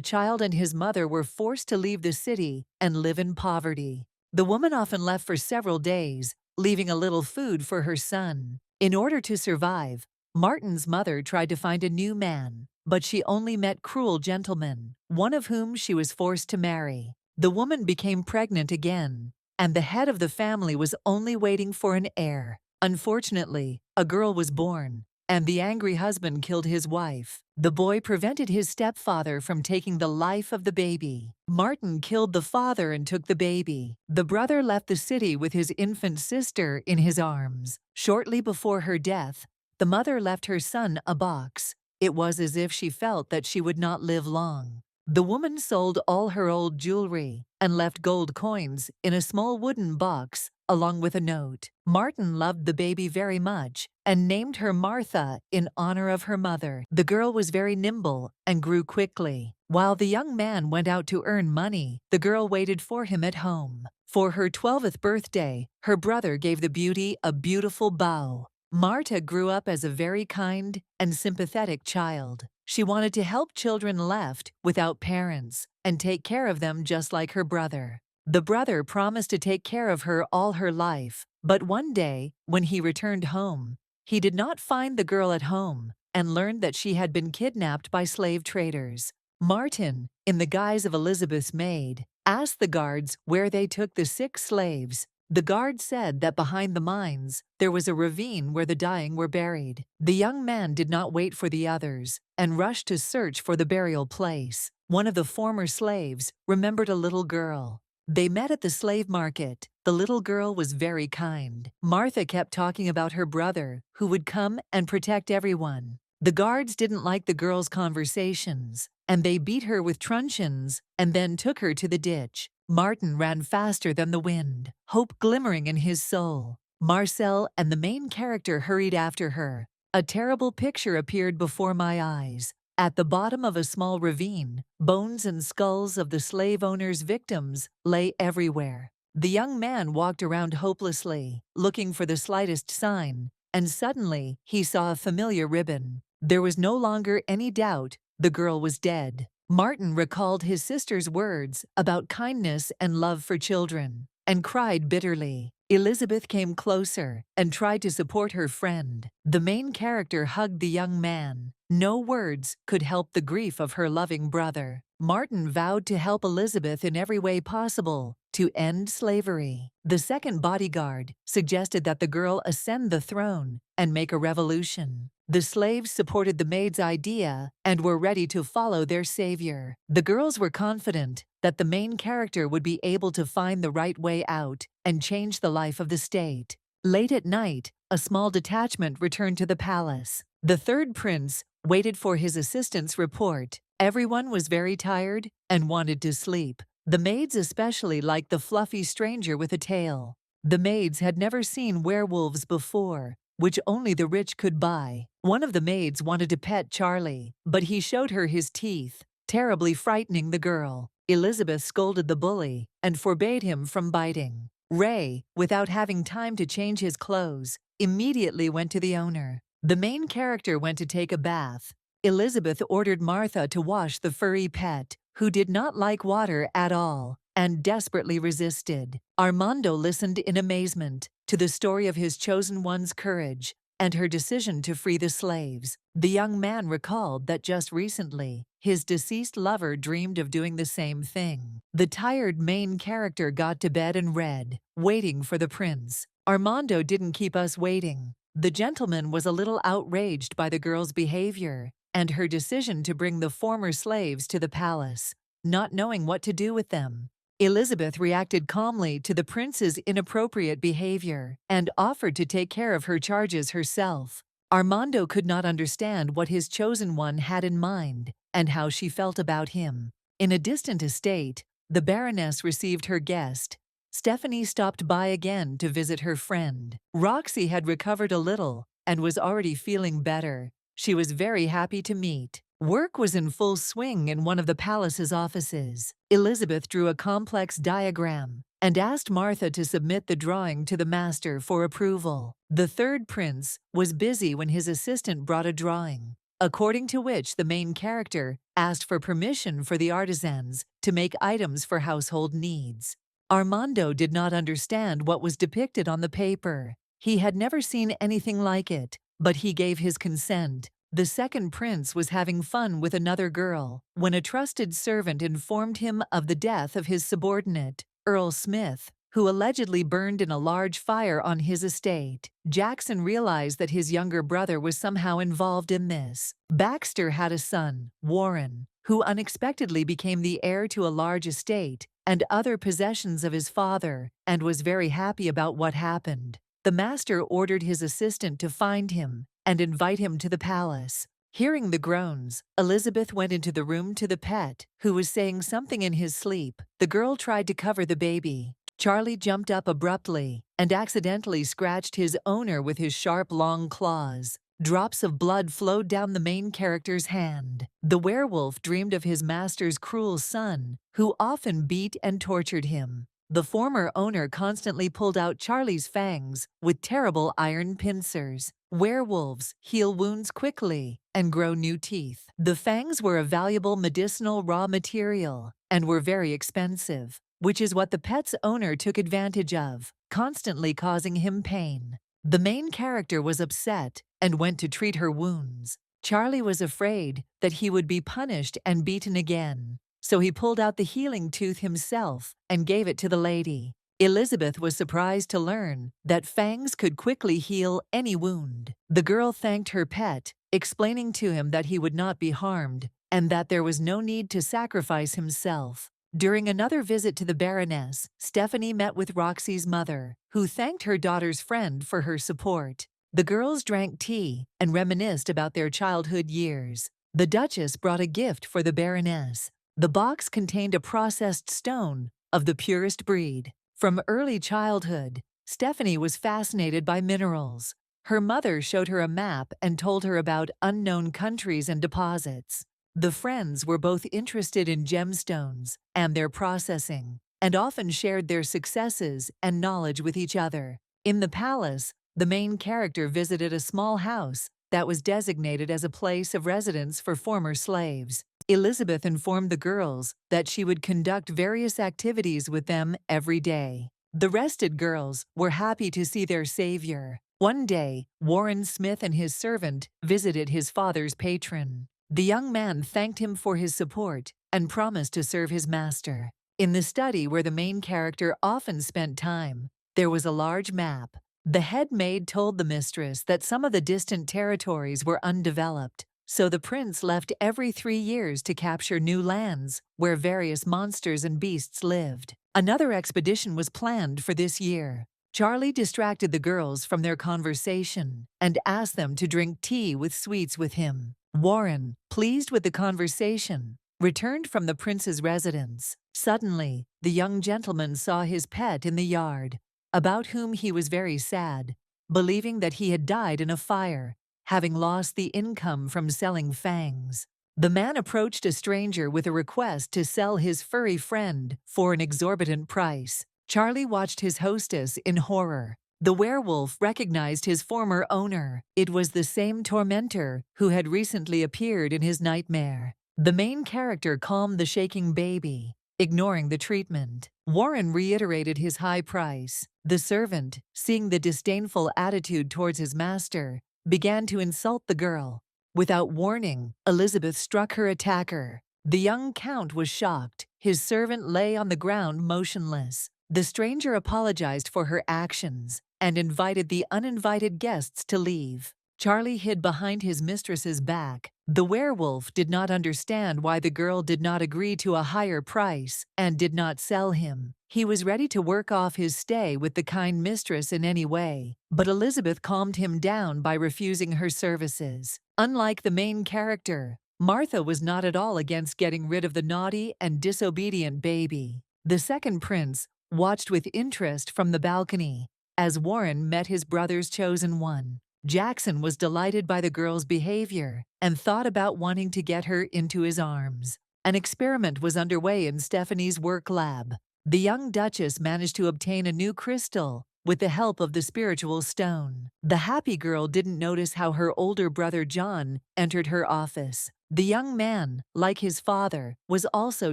S1: child and his mother were forced to leave the city and live in poverty. The woman often left for several days, leaving a little food for her son. In order to survive, Martin's mother tried to find a new man, but she only met cruel gentlemen, one of whom she was forced to marry. The woman became pregnant again, and the head of the family was only waiting for an heir. Unfortunately, a girl was born, and the angry husband killed his wife. The boy prevented his stepfather from taking the life of the baby. Martin killed the father and took the baby. The brother left the city with his infant sister in his arms. Shortly before her death, the mother left her son a box. It was as if she felt that she would not live long. The woman sold all her old jewelry and left gold coins in a small wooden box along with a note. Martin loved the baby very much and named her Martha in honor of her mother. The girl was very nimble and grew quickly. While the young man went out to earn money, the girl waited for him at home. For her 12th birthday, her brother gave the beauty a beautiful bow. Marta grew up as a very kind and sympathetic child. She wanted to help children left without parents and take care of them just like her brother. The brother promised to take care of her all her life, but one day, when he returned home, he did not find the girl at home and learned that she had been kidnapped by slave traders. Martin, in the guise of Elizabeth's maid, asked the guards where they took the 6 slaves. The guard said that behind the mines, there was a ravine where the dying were buried. The young man did not wait for the others and rushed to search for the burial place. One of the former slaves remembered a little girl. They met at the slave market. The little girl was very kind. Martha kept talking about her brother, who would come and protect everyone. The guards didn't like the girl's conversations, and they beat her with truncheons and then took her to the ditch. Martin ran faster than the wind, hope glimmering in his soul. Marcel and the main character hurried after her. A terrible picture appeared before my eyes. At the bottom of a small ravine, bones and skulls of the slave owner's victims lay everywhere. The young man walked around hopelessly, looking for the slightest sign, and suddenly he saw a familiar ribbon. There was no longer any doubt the girl was dead. Martin recalled his sister's words about kindness and love for children and cried bitterly. Elizabeth came closer and tried to support her friend. The main character hugged the young man. No words could help the grief of her loving brother. Martin vowed to help Elizabeth in every way possible to end slavery. The second bodyguard suggested that the girl ascend the throne and make a revolution. The slaves supported the maid's idea and were ready to follow their savior. The girls were confident that the main character would be able to find the right way out and change the life of the state. Late at night, a small detachment returned to the palace. The third prince waited for his assistant's report. Everyone was very tired and wanted to sleep. The maids especially liked the fluffy stranger with a tail. The maids had never seen werewolves before, which only the rich could buy. One of the maids wanted to pet Charlie, but he showed her his teeth, terribly frightening the girl. Elizabeth scolded the bully and forbade him from biting. Ray, without having time to change his clothes, immediately went to the owner. The main character went to take a bath. Elizabeth ordered Martha to wash the furry pet, who did not like water at all and desperately resisted. Armando listened in amazement to the story of his chosen one's courage and her decision to free the slaves. The young man recalled that just recently, his deceased lover dreamed of doing the same thing. The tired main character got to bed and read, waiting for the prince. Armando didn't keep us waiting. The gentleman was a little outraged by the girl's behavior and her decision to bring the former slaves to the palace, not knowing what to do with them. Elizabeth reacted calmly to the prince's inappropriate behavior and offered to take care of her charges herself. Armando could not understand what his chosen one had in mind and how she felt about him. In a distant estate, the Baroness received her guest. Stephanie stopped by again to visit her friend. Roxy had recovered a little and was already feeling better. She was very happy to meet. Work was in full swing in one of the palace's offices. Elizabeth drew a complex diagram and asked Martha to submit the drawing to the master for approval. The third prince was busy when his assistant brought a drawing, according to which the main character asked for permission for the artisans to make items for household needs. Armando did not understand what was depicted on the paper. He had never seen anything like it, but he gave his consent. The second prince was having fun with another girl when a trusted servant informed him of the death of his subordinate, Earl Smith, who allegedly burned in a large fire on his estate. Jackson realized that his younger brother was somehow involved in this. Baxter had a son, Warren, who unexpectedly became the heir to a large estate and other possessions of his father, and was very happy about what happened. The master ordered his assistant to find him and invite him to the palace. Hearing the groans, Elizabeth went into the room to the pet, who was saying something in his sleep. The girl tried to cover the baby. Charlie jumped up abruptly and accidentally scratched his owner with his sharp, long claws. Drops of blood flowed down the main character's hand. The werewolf dreamed of his master's cruel son, who often beat and tortured him. The former owner constantly pulled out Charlie's fangs with terrible iron pincers. Werewolves heal wounds quickly and grow new teeth. The fangs were a valuable medicinal raw material and were very expensive, which is what the pet's owner took advantage of, constantly causing him pain. The main character was upset and went to treat her wounds. Charlie was afraid that he would be punished and beaten again, so he pulled out the healing tooth himself and gave it to the lady. Elizabeth was surprised to learn that fangs could quickly heal any wound. The girl thanked her pet, explaining to him that he would not be harmed and that there was no need to sacrifice himself. During another visit to the Baroness, Stephanie met with Roxy's mother, who thanked her daughter's friend for her support. The girls drank tea and reminisced about their childhood years. The Duchess brought a gift for the Baroness. The box contained a processed stone of the purest breed. From early childhood, Stephanie was fascinated by minerals. Her mother showed her a map and told her about unknown countries and deposits. The friends were both interested in gemstones and their processing, and often shared their successes and knowledge with each other. In the palace, the main character visited a small house that was designated as a place of residence for former slaves. Elizabeth informed the girls that she would conduct various activities with them every day. The rested girls were happy to see their savior. One day, Warren Smith and his servant visited his father's patron. The young man thanked him for his support and promised to serve his master. In the study where the main character often spent time, there was a large map. The head maid told the mistress that some of the distant territories were undeveloped, so the prince left every 3 years to capture new lands where various monsters and beasts lived. Another expedition was planned for this year. Charlie distracted the girls from their conversation and asked them to drink tea with sweets with him. Warren, pleased with the conversation, returned from the prince's residence. Suddenly, the young gentleman saw his pet in the yard, about whom he was very sad, believing that he had died in a fire, having lost the income from selling fangs. The man approached a stranger with a request to sell his furry friend for an exorbitant price. Charlie watched his hostess in horror. The werewolf recognized his former owner. It was the same tormentor who had recently appeared in his nightmare. The main character calmed the shaking baby, ignoring the treatment. Warren reiterated his high price. The servant, seeing the disdainful attitude towards his master, began to insult the girl. Without warning, Elizabeth struck her attacker. The young count was shocked. His servant lay on the ground motionless. The stranger apologized for her actions and invited the uninvited guests to leave. Charlie hid behind his mistress's back. The werewolf did not understand why the girl did not agree to a higher price and did not sell him. He was ready to work off his stay with the kind mistress in any way, but Elizabeth calmed him down by refusing her services. Unlike the main character, Martha was not at all against getting rid of the naughty and disobedient baby. The second prince watched with interest from the balcony as Warren met his brother's chosen one. Jackson was delighted by the girl's behavior and thought about wanting to get her into his arms. An experiment was underway in Stephanie's work lab. The young Duchess managed to obtain a new crystal with the help of the spiritual stone. The happy girl didn't notice how her older brother John entered her office. The young man, like his father, was also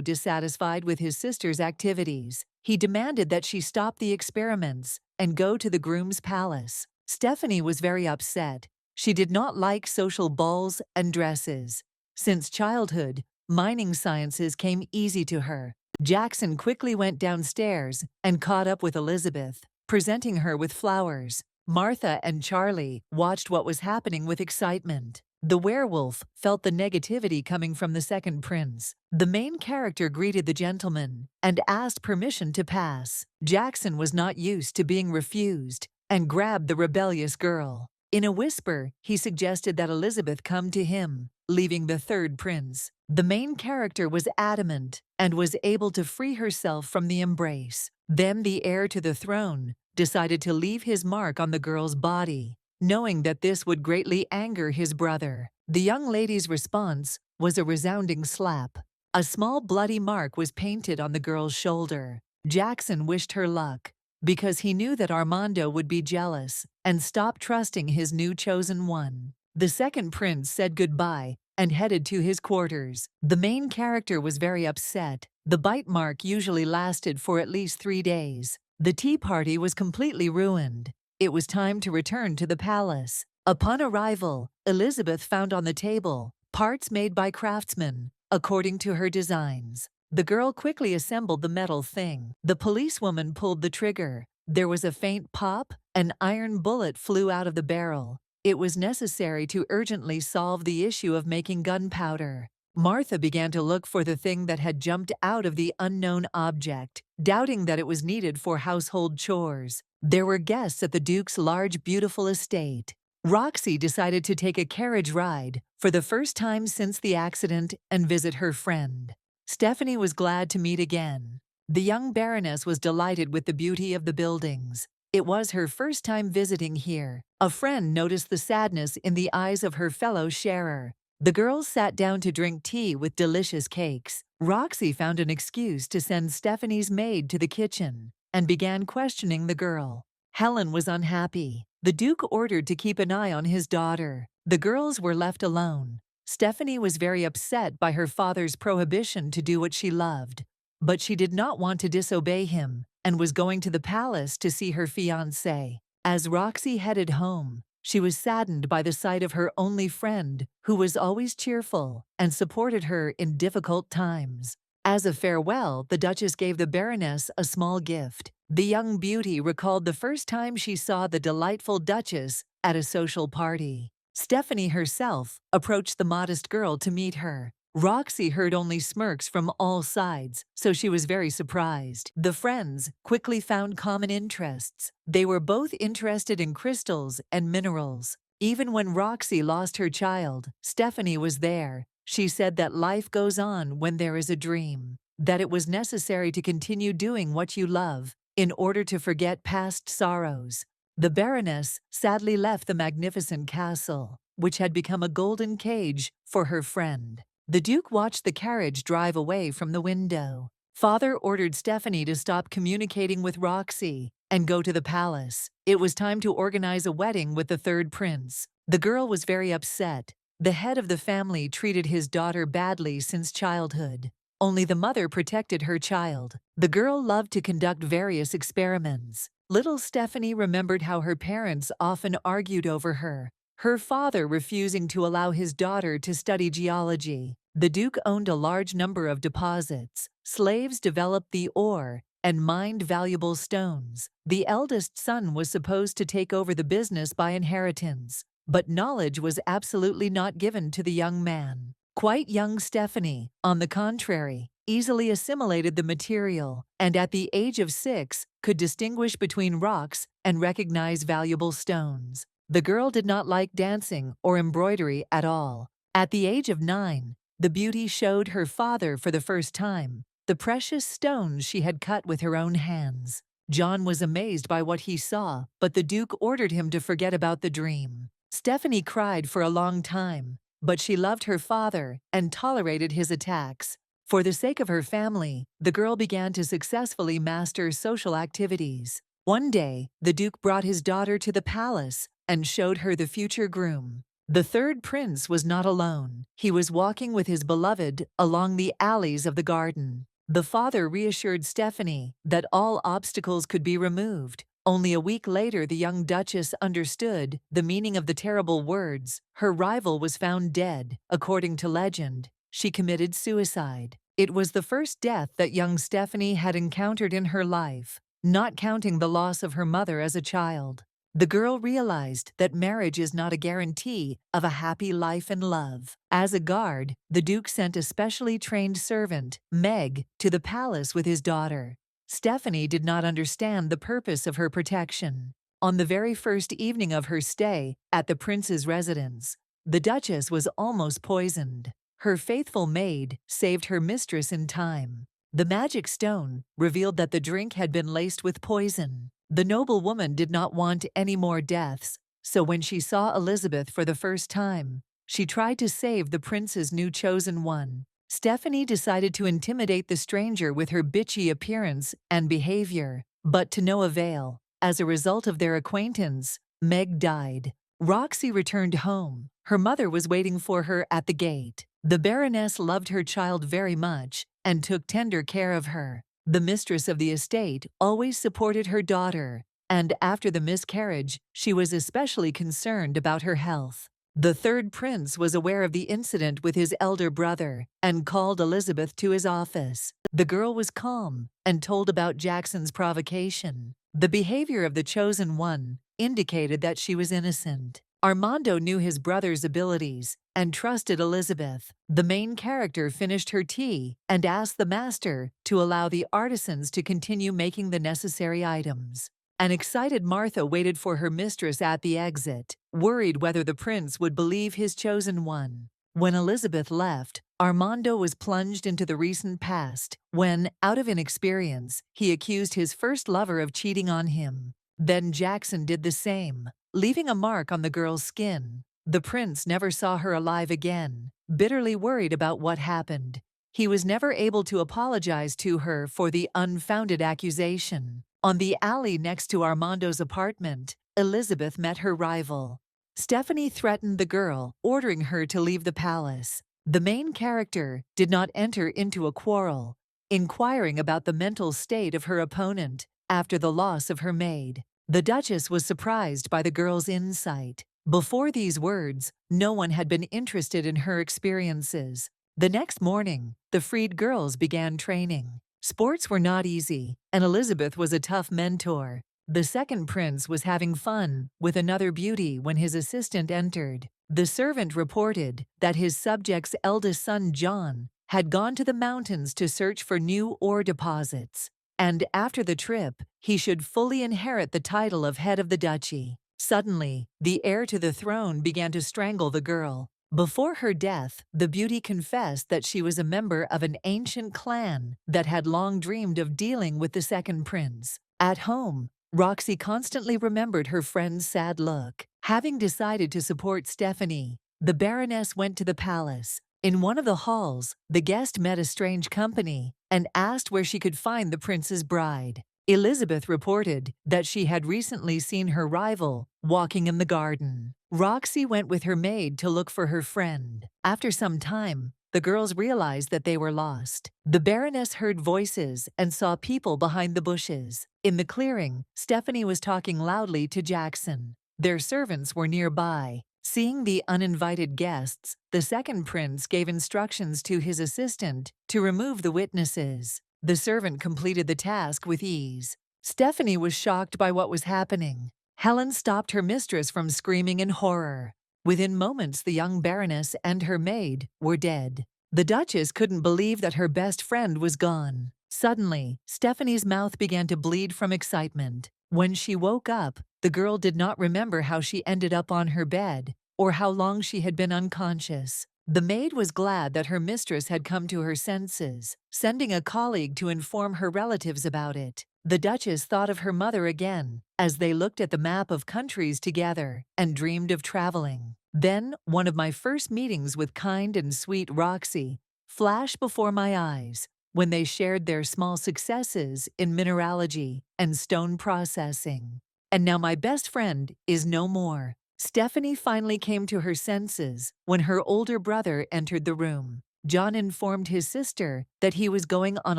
S1: dissatisfied with his sister's activities. He demanded that she stop the experiments and go to the groom's palace. Stephanie was very upset. She did not like social balls and dresses. Since childhood, mining sciences came easy to her. Jackson quickly went downstairs and caught up with Elizabeth, presenting her with flowers. Martha and Charlie watched what was happening with excitement. The werewolf felt the negativity coming from the second prince. The main character greeted the gentleman and asked permission to pass. Jackson was not used to being refused and grabbed the rebellious girl. In a whisper, he suggested that Elizabeth come to him, leaving the third prince. The main character was adamant and was able to free herself from the embrace. Then the heir to the throne decided to leave his mark on the girl's body, knowing that this would greatly anger his brother. The young lady's response was a resounding slap. A small bloody mark was painted on the girl's shoulder. Jackson wished her luck, because he knew that Armando would be jealous and stop trusting his new chosen one. The second prince said goodbye and headed to his quarters. The main character was very upset. The bite mark usually lasted for at least 3 days. The tea party was completely ruined. It was time to return to the palace. Upon arrival, Elizabeth found on the table parts made by craftsmen, according to her designs. The girl quickly assembled the metal thing. The policewoman pulled the trigger. There was a faint pop. An iron bullet flew out of the barrel. It was necessary to urgently solve the issue of making gunpowder. Martha began to look for the thing that had jumped out of the unknown object, doubting that it was needed for household chores. There were guests at the Duke's large, beautiful estate. Roxy decided to take a carriage ride for the first time since the accident and visit her friend. Stephanie was glad to meet again. The young Baroness was delighted with the beauty of the buildings. It was her first time visiting here. A friend noticed the sadness in the eyes of her fellow sharer. The girls sat down to drink tea with delicious cakes. Roxy found an excuse to send Stephanie's maid to the kitchen and began questioning the girl. Helen was unhappy. The Duke ordered to keep an eye on his daughter. The girls were left alone. Stephanie was very upset by her father's prohibition to do what she loved, but she did not want to disobey him and was going to the palace to see her fiancé. As Roxy headed home, she was saddened by the sight of her only friend, who was always cheerful and supported her in difficult times. As a farewell, the Duchess gave the Baroness a small gift. The young beauty recalled the first time she saw the delightful Duchess at a social party. Stephanie herself approached the modest girl to meet her. Roxy heard only smirks from all sides, so she was very surprised. The friends quickly found common interests. They were both interested in crystals and minerals. Even when Roxy lost her child, Stephanie was there. She said that life goes on when there is a dream, that it was necessary to continue doing what you love in order to forget past sorrows. The Baroness sadly left the magnificent castle, which had become a golden cage for her friend. The Duke watched the carriage drive away from the window. Father ordered Stephanie to stop communicating with Roxy and go to the palace. It was time to organize a wedding with the third prince. The girl was very upset. The head of the family treated his daughter badly since childhood. Only the mother protected her child. The girl loved to conduct various experiments. Little Stephanie remembered how her parents often argued over her father refusing to allow his daughter to study geology. The Duke owned a large number of deposits. Slaves developed the ore and mined valuable stones. The eldest son was supposed to take over the business by inheritance, but knowledge was absolutely not given to the young man. Quite young Stephanie, on the contrary, easily assimilated the material, and at the age of 6, could distinguish between rocks and recognize valuable stones. The girl did not like dancing or embroidery at all. At the age of 9, the beauty showed her father for the first time the precious stones she had cut with her own hands. John was amazed by what he saw, but the Duke ordered him to forget about the dream. Stephanie cried for a long time, but she loved her father and tolerated his attacks. For the sake of her family, the girl began to successfully master social activities. One day, the Duke brought his daughter to the palace and showed her the future groom. The third prince was not alone. He was walking with his beloved along the alleys of the garden. The father reassured Stephanie that all obstacles could be removed. Only a week later, the young duchess understood the meaning of the terrible words. Her rival was found dead. According to legend, she committed suicide. It was the first death that young Stephanie had encountered in her life, not counting the loss of her mother as a child. The girl realized that marriage is not a guarantee of a happy life and love. As a guard, the Duke sent a specially trained servant, Meg, to the palace with his daughter. Stephanie did not understand the purpose of her protection. On the very first evening of her stay at the prince's residence, the duchess was almost poisoned. Her faithful maid saved her mistress in time. The magic stone revealed that the drink had been laced with poison. The noble woman did not want any more deaths, so when she saw Elizabeth for the first time, she tried to save the prince's new chosen one. Stephanie decided to intimidate the stranger with her bitchy appearance and behavior, but to no avail. As a result of their acquaintance, Meg died. Roxy returned home. Her mother was waiting for her at the gate. The Baroness loved her child very much and took tender care of her. The mistress of the estate always supported her daughter, and after the miscarriage, she was especially concerned about her health. The third prince was aware of the incident with his elder brother and called Elizabeth to his office. The girl was calm and told about Jackson's provocation. The behavior of the chosen one indicated that she was innocent. Armando knew his brother's abilities and trusted Elizabeth. The main character finished her tea and asked the master to allow the artisans to continue making the necessary items. An excited Martha waited for her mistress at the exit, worried whether the prince would believe his chosen one. When Elizabeth left, Armando was plunged into the recent past when, out of inexperience, he accused his first lover of cheating on him. Then Jackson did the same, leaving a mark on the girl's skin. The prince never saw her alive again, bitterly worried about what happened. He was never able to apologize to her for the unfounded accusation. On the alley next to Armando's apartment, Elizabeth met her rival. Stephanie threatened the girl, ordering her to leave the palace. The main character did not enter into a quarrel, inquiring about the mental state of her opponent after the loss of her maid. The Duchess was surprised by the girl's insight. Before these words, no one had been interested in her experiences. The next morning, the freed girls began training. Sports were not easy, and Elizabeth was a tough mentor. The second prince was having fun with another beauty when his assistant entered. The servant reported that his subject's eldest son, John, had gone to the mountains to search for new ore deposits, and after the trip, he should fully inherit the title of head of the duchy. Suddenly, the heir to the throne began to strangle the girl. Before her death, the beauty confessed that she was a member of an ancient clan that had long dreamed of dealing with the second prince. At home, Roxy constantly remembered her friend's sad look. Having decided to support Stephanie, the Baroness went to the palace. In one of the halls, the guest met a strange company and asked where she could find the prince's bride. Elizabeth reported that she had recently seen her rival walking in the garden. Roxy went with her maid to look for her friend. After some time, the girls realized that they were lost. The Baroness heard voices and saw people behind the bushes. In the clearing, Stephanie was talking loudly to Jackson. Their servants were nearby. Seeing the uninvited guests, the second prince gave instructions to his assistant to remove the witnesses. The servant completed the task with ease. Stephanie was shocked by what was happening. Helen stopped her mistress from screaming in horror. Within moments, the young baroness and her maid were dead. The Duchess couldn't believe that her best friend was gone. Suddenly, Stephanie's mouth began to bleed from excitement. When she woke up, the girl did not remember how she ended up on her bed or how long she had been unconscious. The maid was glad that her mistress had come to her senses, sending a colleague to inform her relatives about it. The Duchess thought of her mother again as they looked at the map of countries together and dreamed of traveling. Then, one of my first meetings with kind and sweet Roxy flashed before my eyes when they shared their small successes in mineralogy and stone processing. And now my best friend is no more. Stephanie finally came to her senses when her older brother entered the room. John informed his sister that he was going on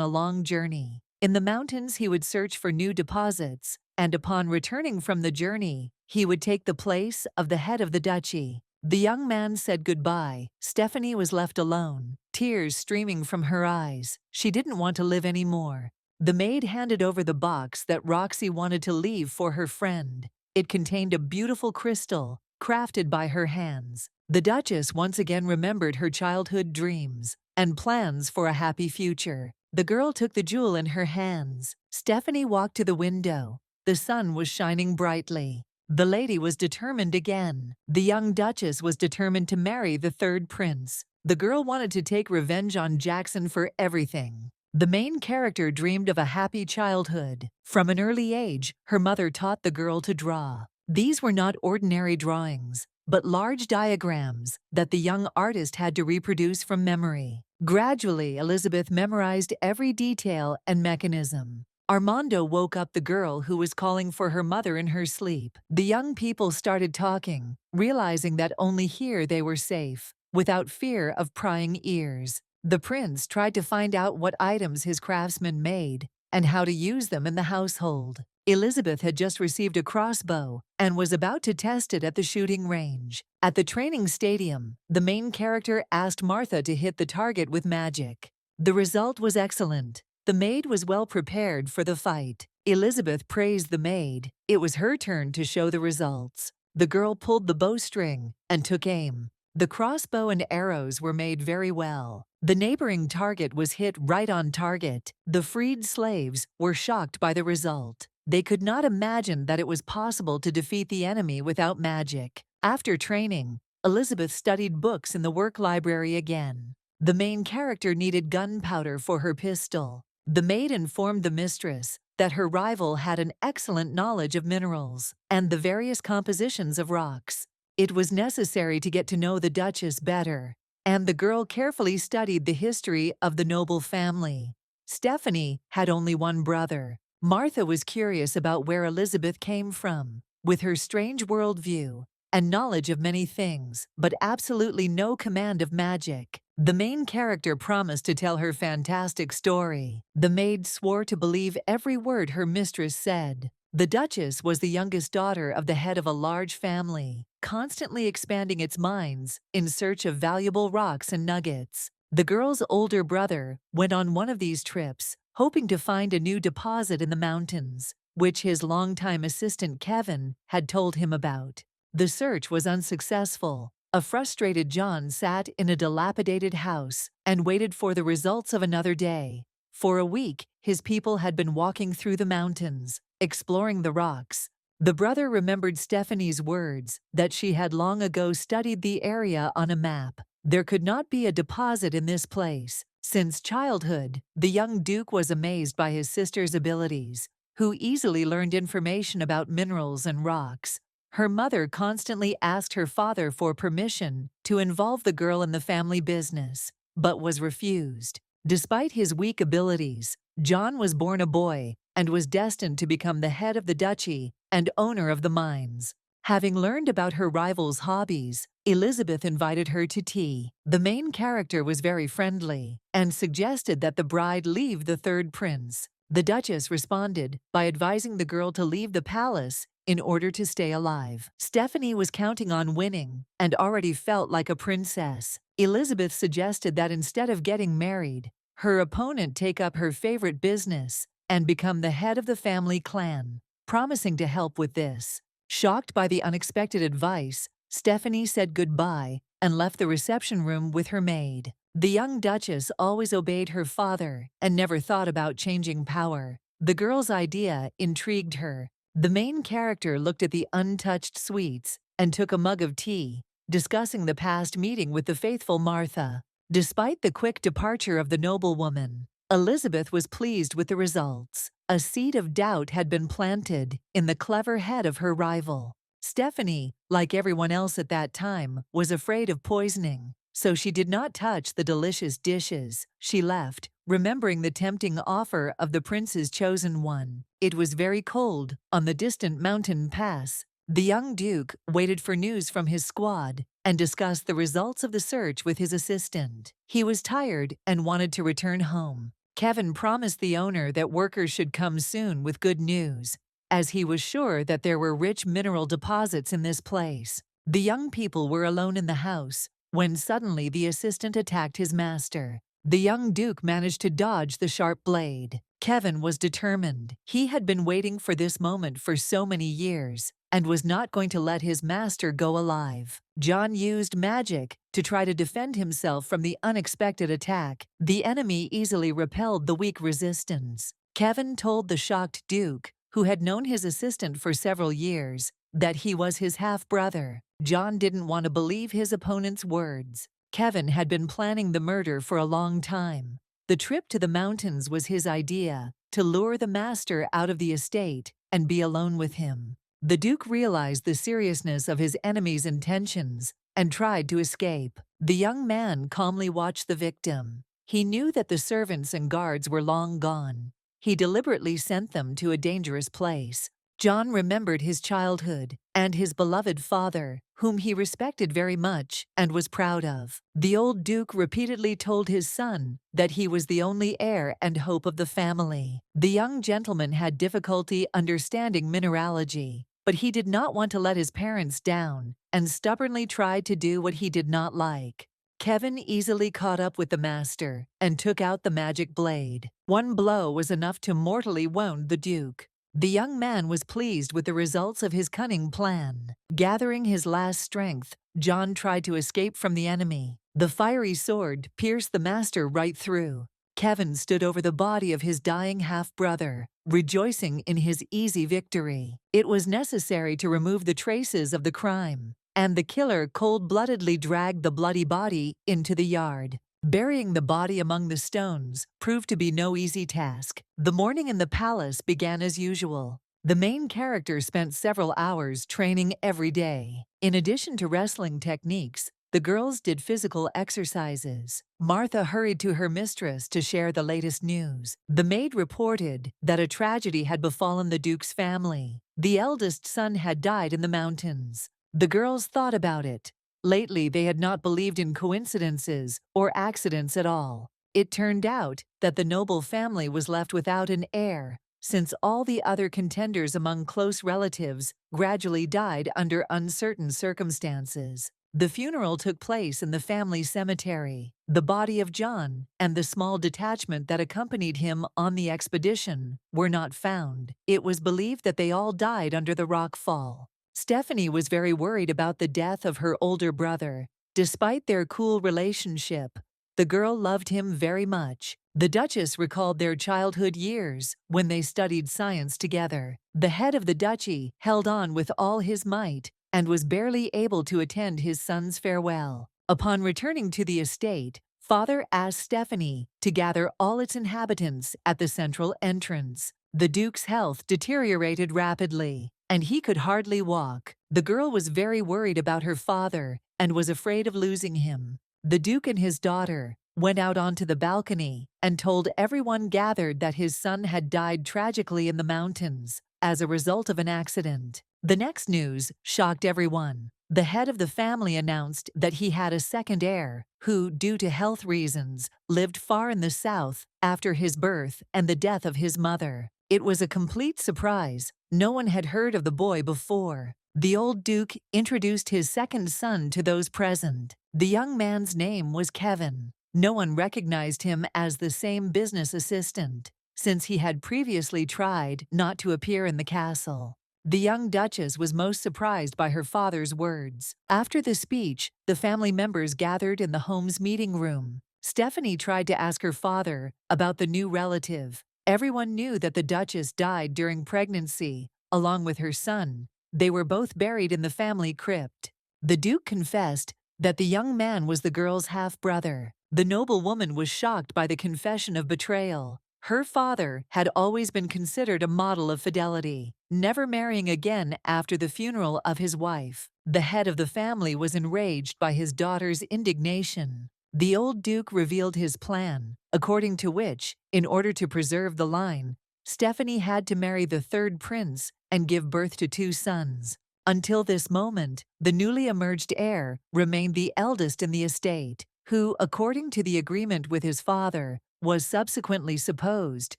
S1: a long journey. In the mountains, he would search for new deposits, and upon returning from the journey, he would take the place of the head of the duchy. The young man said goodbye. Stephanie was left alone, tears streaming from her eyes. She didn't want to live anymore. The maid handed over the box that Roxy wanted to leave for her friend. It contained a beautiful crystal, crafted by her hands. The Duchess once again remembered her childhood dreams and plans for a happy future. The girl took the jewel in her hands. Stephanie walked to the window. The sun was shining brightly. The lady was determined again. The young Duchess was determined to marry the third prince. The girl wanted to take revenge on Jackson for everything. The main character dreamed of a happy childhood. From an early age, her mother taught the girl to draw. These were not ordinary drawings, but large diagrams that the young artist had to reproduce from memory. Gradually, Elizabeth memorized every detail and mechanism. Armando woke up the girl who was calling for her mother in her sleep. The young people started talking, realizing that only here they were safe, without fear of prying ears. The prince tried to find out what items his craftsmen made and how to use them in the household. Elizabeth had just received a crossbow and was about to test it at the shooting range. At the training stadium, the main character asked Martha to hit the target with magic. The result was excellent. The maid was well prepared for the fight. Elizabeth praised the maid. It was her turn to show the results. The girl pulled the bowstring and took aim. The crossbow and arrows were made very well. The neighboring target was hit right on target. The freed slaves were shocked by the result. They could not imagine that it was possible to defeat the enemy without magic. After training, Elizabeth studied books in the work library again. The main character needed gunpowder for her pistol. The maid informed the mistress that her rival had an excellent knowledge of minerals and the various compositions of rocks. It was necessary to get to know the Duchess better, and the girl carefully studied the history of the noble family. Stephanie had only one brother. Martha was curious about where Elizabeth came from, with her strange worldview and knowledge of many things, but absolutely no command of magic. The main character promised to tell her fantastic story. The maid swore to believe every word her mistress said. The Duchess was the youngest daughter of the head of a large family, constantly expanding its mines in search of valuable rocks and nuggets. The girl's older brother went on one of these trips, hoping to find a new deposit in the mountains, which his longtime assistant Kevin had told him about. The search was unsuccessful. A frustrated John sat in a dilapidated house and waited for the results of another day. For a week, his people had been walking through the mountains, exploring the rocks. The brother remembered Stephanie's words that she had long ago studied the area on a map. There could not be a deposit in this place. Since childhood, the young duke was amazed by his sister's abilities, who easily learned information about minerals and rocks. Her mother constantly asked her father for permission to involve the girl in the family business, but was refused. Despite his weak abilities, John was born a boy and was destined to become the head of the duchy and owner of the mines. Having learned about her rival's hobbies, Elizabeth invited her to tea. The main character was very friendly and suggested that the bride leave the third prince. The Duchess responded by advising the girl to leave the palace in order to stay alive. Stephanie was counting on winning and already felt like a princess. Elizabeth suggested that instead of getting married, her opponent take up her favorite business and become the head of the family clan, promising to help with this. Shocked by the unexpected advice, Stephanie said goodbye and left the reception room with her maid. The young Duchess always obeyed her father and never thought about changing power. The girl's idea intrigued her. The main character looked at the untouched sweets and took a mug of tea, discussing the past meeting with the faithful Martha. Despite the quick departure of the noblewoman, Elizabeth was pleased with the results. A seed of doubt had been planted in the clever head of her rival. Stephanie, like everyone else at that time, was afraid of poisoning, so she did not touch the delicious dishes. She left, remembering the tempting offer of the prince's chosen one. It was very cold on the distant mountain pass. The young duke waited for news from his squad and discussed the results of the search with his assistant. He was tired and wanted to return home. Kevin promised the owner that workers should come soon with good news, as he was sure that there were rich mineral deposits in this place. The young people were alone in the house when suddenly the assistant attacked his master. The young duke managed to dodge the sharp blade. Kevin was determined. He had been waiting for this moment for so many years and was not going to let his master go alive. John used magic to try to defend himself from the unexpected attack. The enemy easily repelled the weak resistance. Kevin told the shocked duke, who had known his assistant for several years, that he was his half-brother. John didn't want to believe his opponent's words. Kevin had been planning the murder for a long time. The trip to the mountains was his idea, to lure the master out of the estate and be alone with him. The Duke realized the seriousness of his enemy's intentions and tried to escape. The young man calmly watched the victim. He knew that the servants and guards were long gone. He deliberately sent them to a dangerous place. John remembered his childhood and his beloved father, whom he respected very much and was proud of. The old Duke repeatedly told his son that he was the only heir and hope of the family. The young gentleman had difficulty understanding mineralogy, but he did not want to let his parents down and stubbornly tried to do what he did not like. Kevin easily caught up with the master and took out the magic blade. One blow was enough to mortally wound the Duke. The young man was pleased with the results of his cunning plan. Gathering his last strength, John tried to escape from the enemy. The fiery sword pierced the master right through. Kevin stood over the body of his dying half-brother, rejoicing in his easy victory. It was necessary to remove the traces of the crime, and the killer cold-bloodedly dragged the bloody body into the yard. Burying the body among the stones proved to be no easy task. The morning in the palace began as usual. The main character spent several hours training every day. In addition to wrestling techniques, the girls did physical exercises. Martha hurried to her mistress to share the latest news. The maid reported that a tragedy had befallen the Duke's family. The eldest son had died in the mountains. The girls thought about it. Lately, they had not believed in coincidences or accidents at all. It turned out that the noble family was left without an heir, since all the other contenders among close relatives gradually died under uncertain circumstances. The funeral took place in the family cemetery. The body of John and the small detachment that accompanied him on the expedition were not found. It was believed that they all died under the rock fall. Stephanie was very worried about the death of her older brother. Despite their cool relationship, the girl loved him very much. The Duchess recalled their childhood years when they studied science together. The head of the duchy held on with all his might and was barely able to attend his son's farewell. Upon returning to the estate, Father asked Stephanie to gather all its inhabitants at the central entrance. The Duke's health deteriorated rapidly, and he could hardly walk. The girl was very worried about her father and was afraid of losing him. The Duke and his daughter went out onto the balcony and told everyone gathered that his son had died tragically in the mountains as a result of an accident. The next news shocked everyone. The head of the family announced that he had a second heir who, due to health reasons, lived far in the south after his birth and the death of his mother. It was a complete surprise. No one had heard of the boy before. The old Duke introduced his second son to those present. The young man's name was Kevin. No one recognized him as the same business assistant, since he had previously tried not to appear in the castle. The young Duchess was most surprised by her father's words. After the speech, the family members gathered in the home's meeting room. Stephanie tried to ask her father about the new relative. Everyone knew that the Duchess died during pregnancy, along with her son. They were both buried in the family crypt. The Duke confessed that the young man was the girl's half-brother. The noble woman was shocked by the confession of betrayal. Her father had always been considered a model of fidelity, never marrying again after the funeral of his wife. The head of the family was enraged by his daughter's indignation. The old duke revealed his plan, according to which, in order to preserve the line, Stephanie had to marry the third prince and give birth to two sons. Until this moment, the newly emerged heir remained the eldest in the estate, who, according to the agreement with his father, was subsequently supposed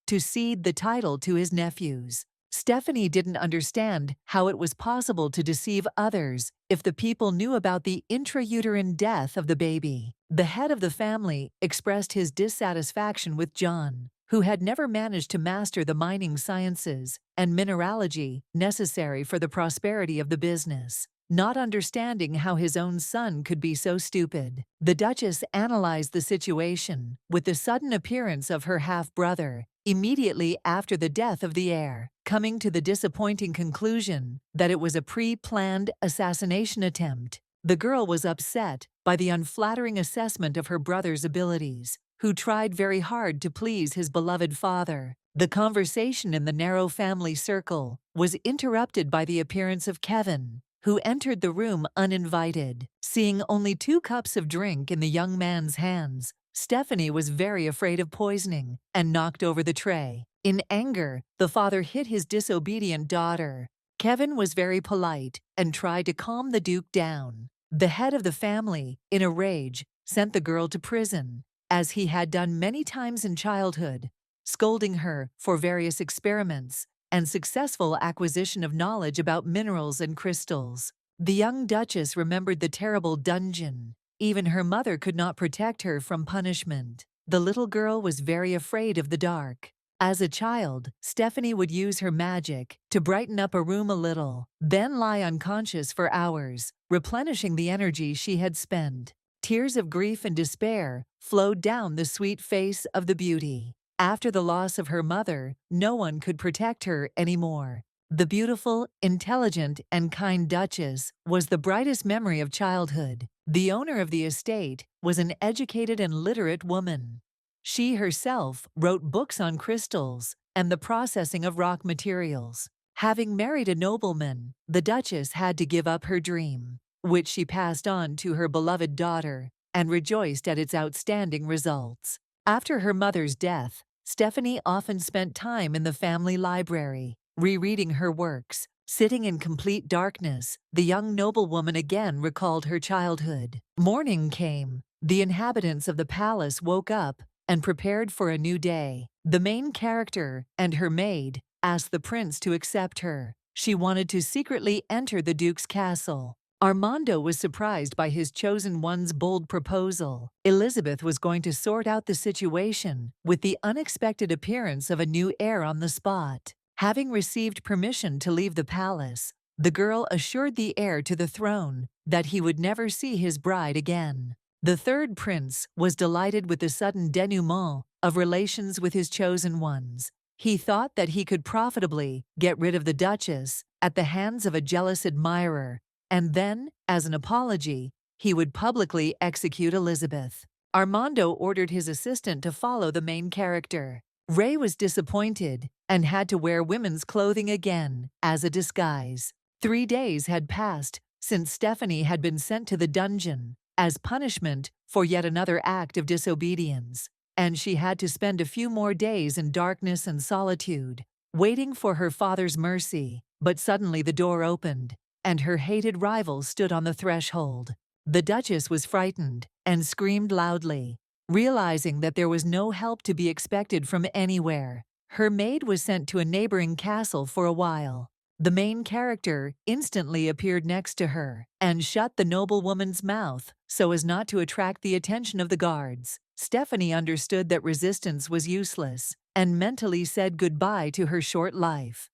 S1: to cede the title to his nephews. Stephanie didn't understand how it was possible to deceive others if the people knew about the intrauterine death of the baby. The head of the family expressed his dissatisfaction with John, who had never managed to master the mining sciences and mineralogy necessary for the prosperity of the business. Not understanding how his own son could be so stupid, the Duchess analyzed the situation with the sudden appearance of her half-brother immediately after the death of the heir, coming to the disappointing conclusion that it was a pre-planned assassination attempt. The girl was upset by the unflattering assessment of her brother's abilities, who tried very hard to please his beloved father. The conversation in the narrow family circle was interrupted by the appearance of Kevin, who entered the room uninvited. Seeing only 2 cups of drink in the young man's hands, Stephanie was very afraid of poisoning and knocked over the tray. In anger, the father hit his disobedient daughter. Kevin was very polite and tried to calm the Duke down. The head of the family, in a rage, sent the girl to prison, as he had done many times in childhood, scolding her for various experiments and successful acquisition of knowledge about minerals and crystals. The young Duchess remembered the terrible dungeon. Even her mother could not protect her from punishment. The little girl was very afraid of the dark. As a child, Stephanie would use her magic to brighten up a room a little, then lie unconscious for hours, replenishing the energy she had spent. Tears of grief and despair flowed down the sweet face of the beauty. After the loss of her mother, no one could protect her anymore. The beautiful, intelligent, and kind Duchess was the brightest memory of childhood. The owner of the estate was an educated and literate woman. She herself wrote books on crystals and the processing of rock materials. Having married a nobleman, the Duchess had to give up her dream, which she passed on to her beloved daughter, and rejoiced at its outstanding results. After her mother's death, Stephanie often spent time in the family library, rereading her works. Sitting in complete darkness, the young noblewoman again recalled her childhood. Morning came. The inhabitants of the palace woke up and prepared for a new day. The main character and her maid asked the prince to accept her. She wanted to secretly enter the duke's castle. Armando was surprised by his chosen one's bold proposal. Elizabeth was going to sort out the situation with the unexpected appearance of a new heir on the spot. Having received permission to leave the palace, the girl assured the heir to the throne that he would never see his bride again. The third prince was delighted with the sudden denouement of relations with his chosen ones. He thought that he could profitably get rid of the Duchess at the hands of a jealous admirer, and then, as an apology, he would publicly execute Elizabeth. Armando ordered his assistant to follow the main character. Ray was disappointed and had to wear women's clothing again as a disguise. 3 days had passed since Stephanie had been sent to the dungeon as punishment for yet another act of disobedience, and she had to spend a few more days in darkness and solitude, waiting for her father's mercy. But suddenly the door opened, and her hated rival stood on the threshold. The Duchess was frightened and screamed loudly. Realizing that there was no help to be expected from anywhere, her maid was sent to a neighboring castle for a while. The main character instantly appeared next to her and shut the noblewoman's mouth so as not to attract the attention of the guards. Stephanie understood that resistance was useless and mentally said goodbye to her short life.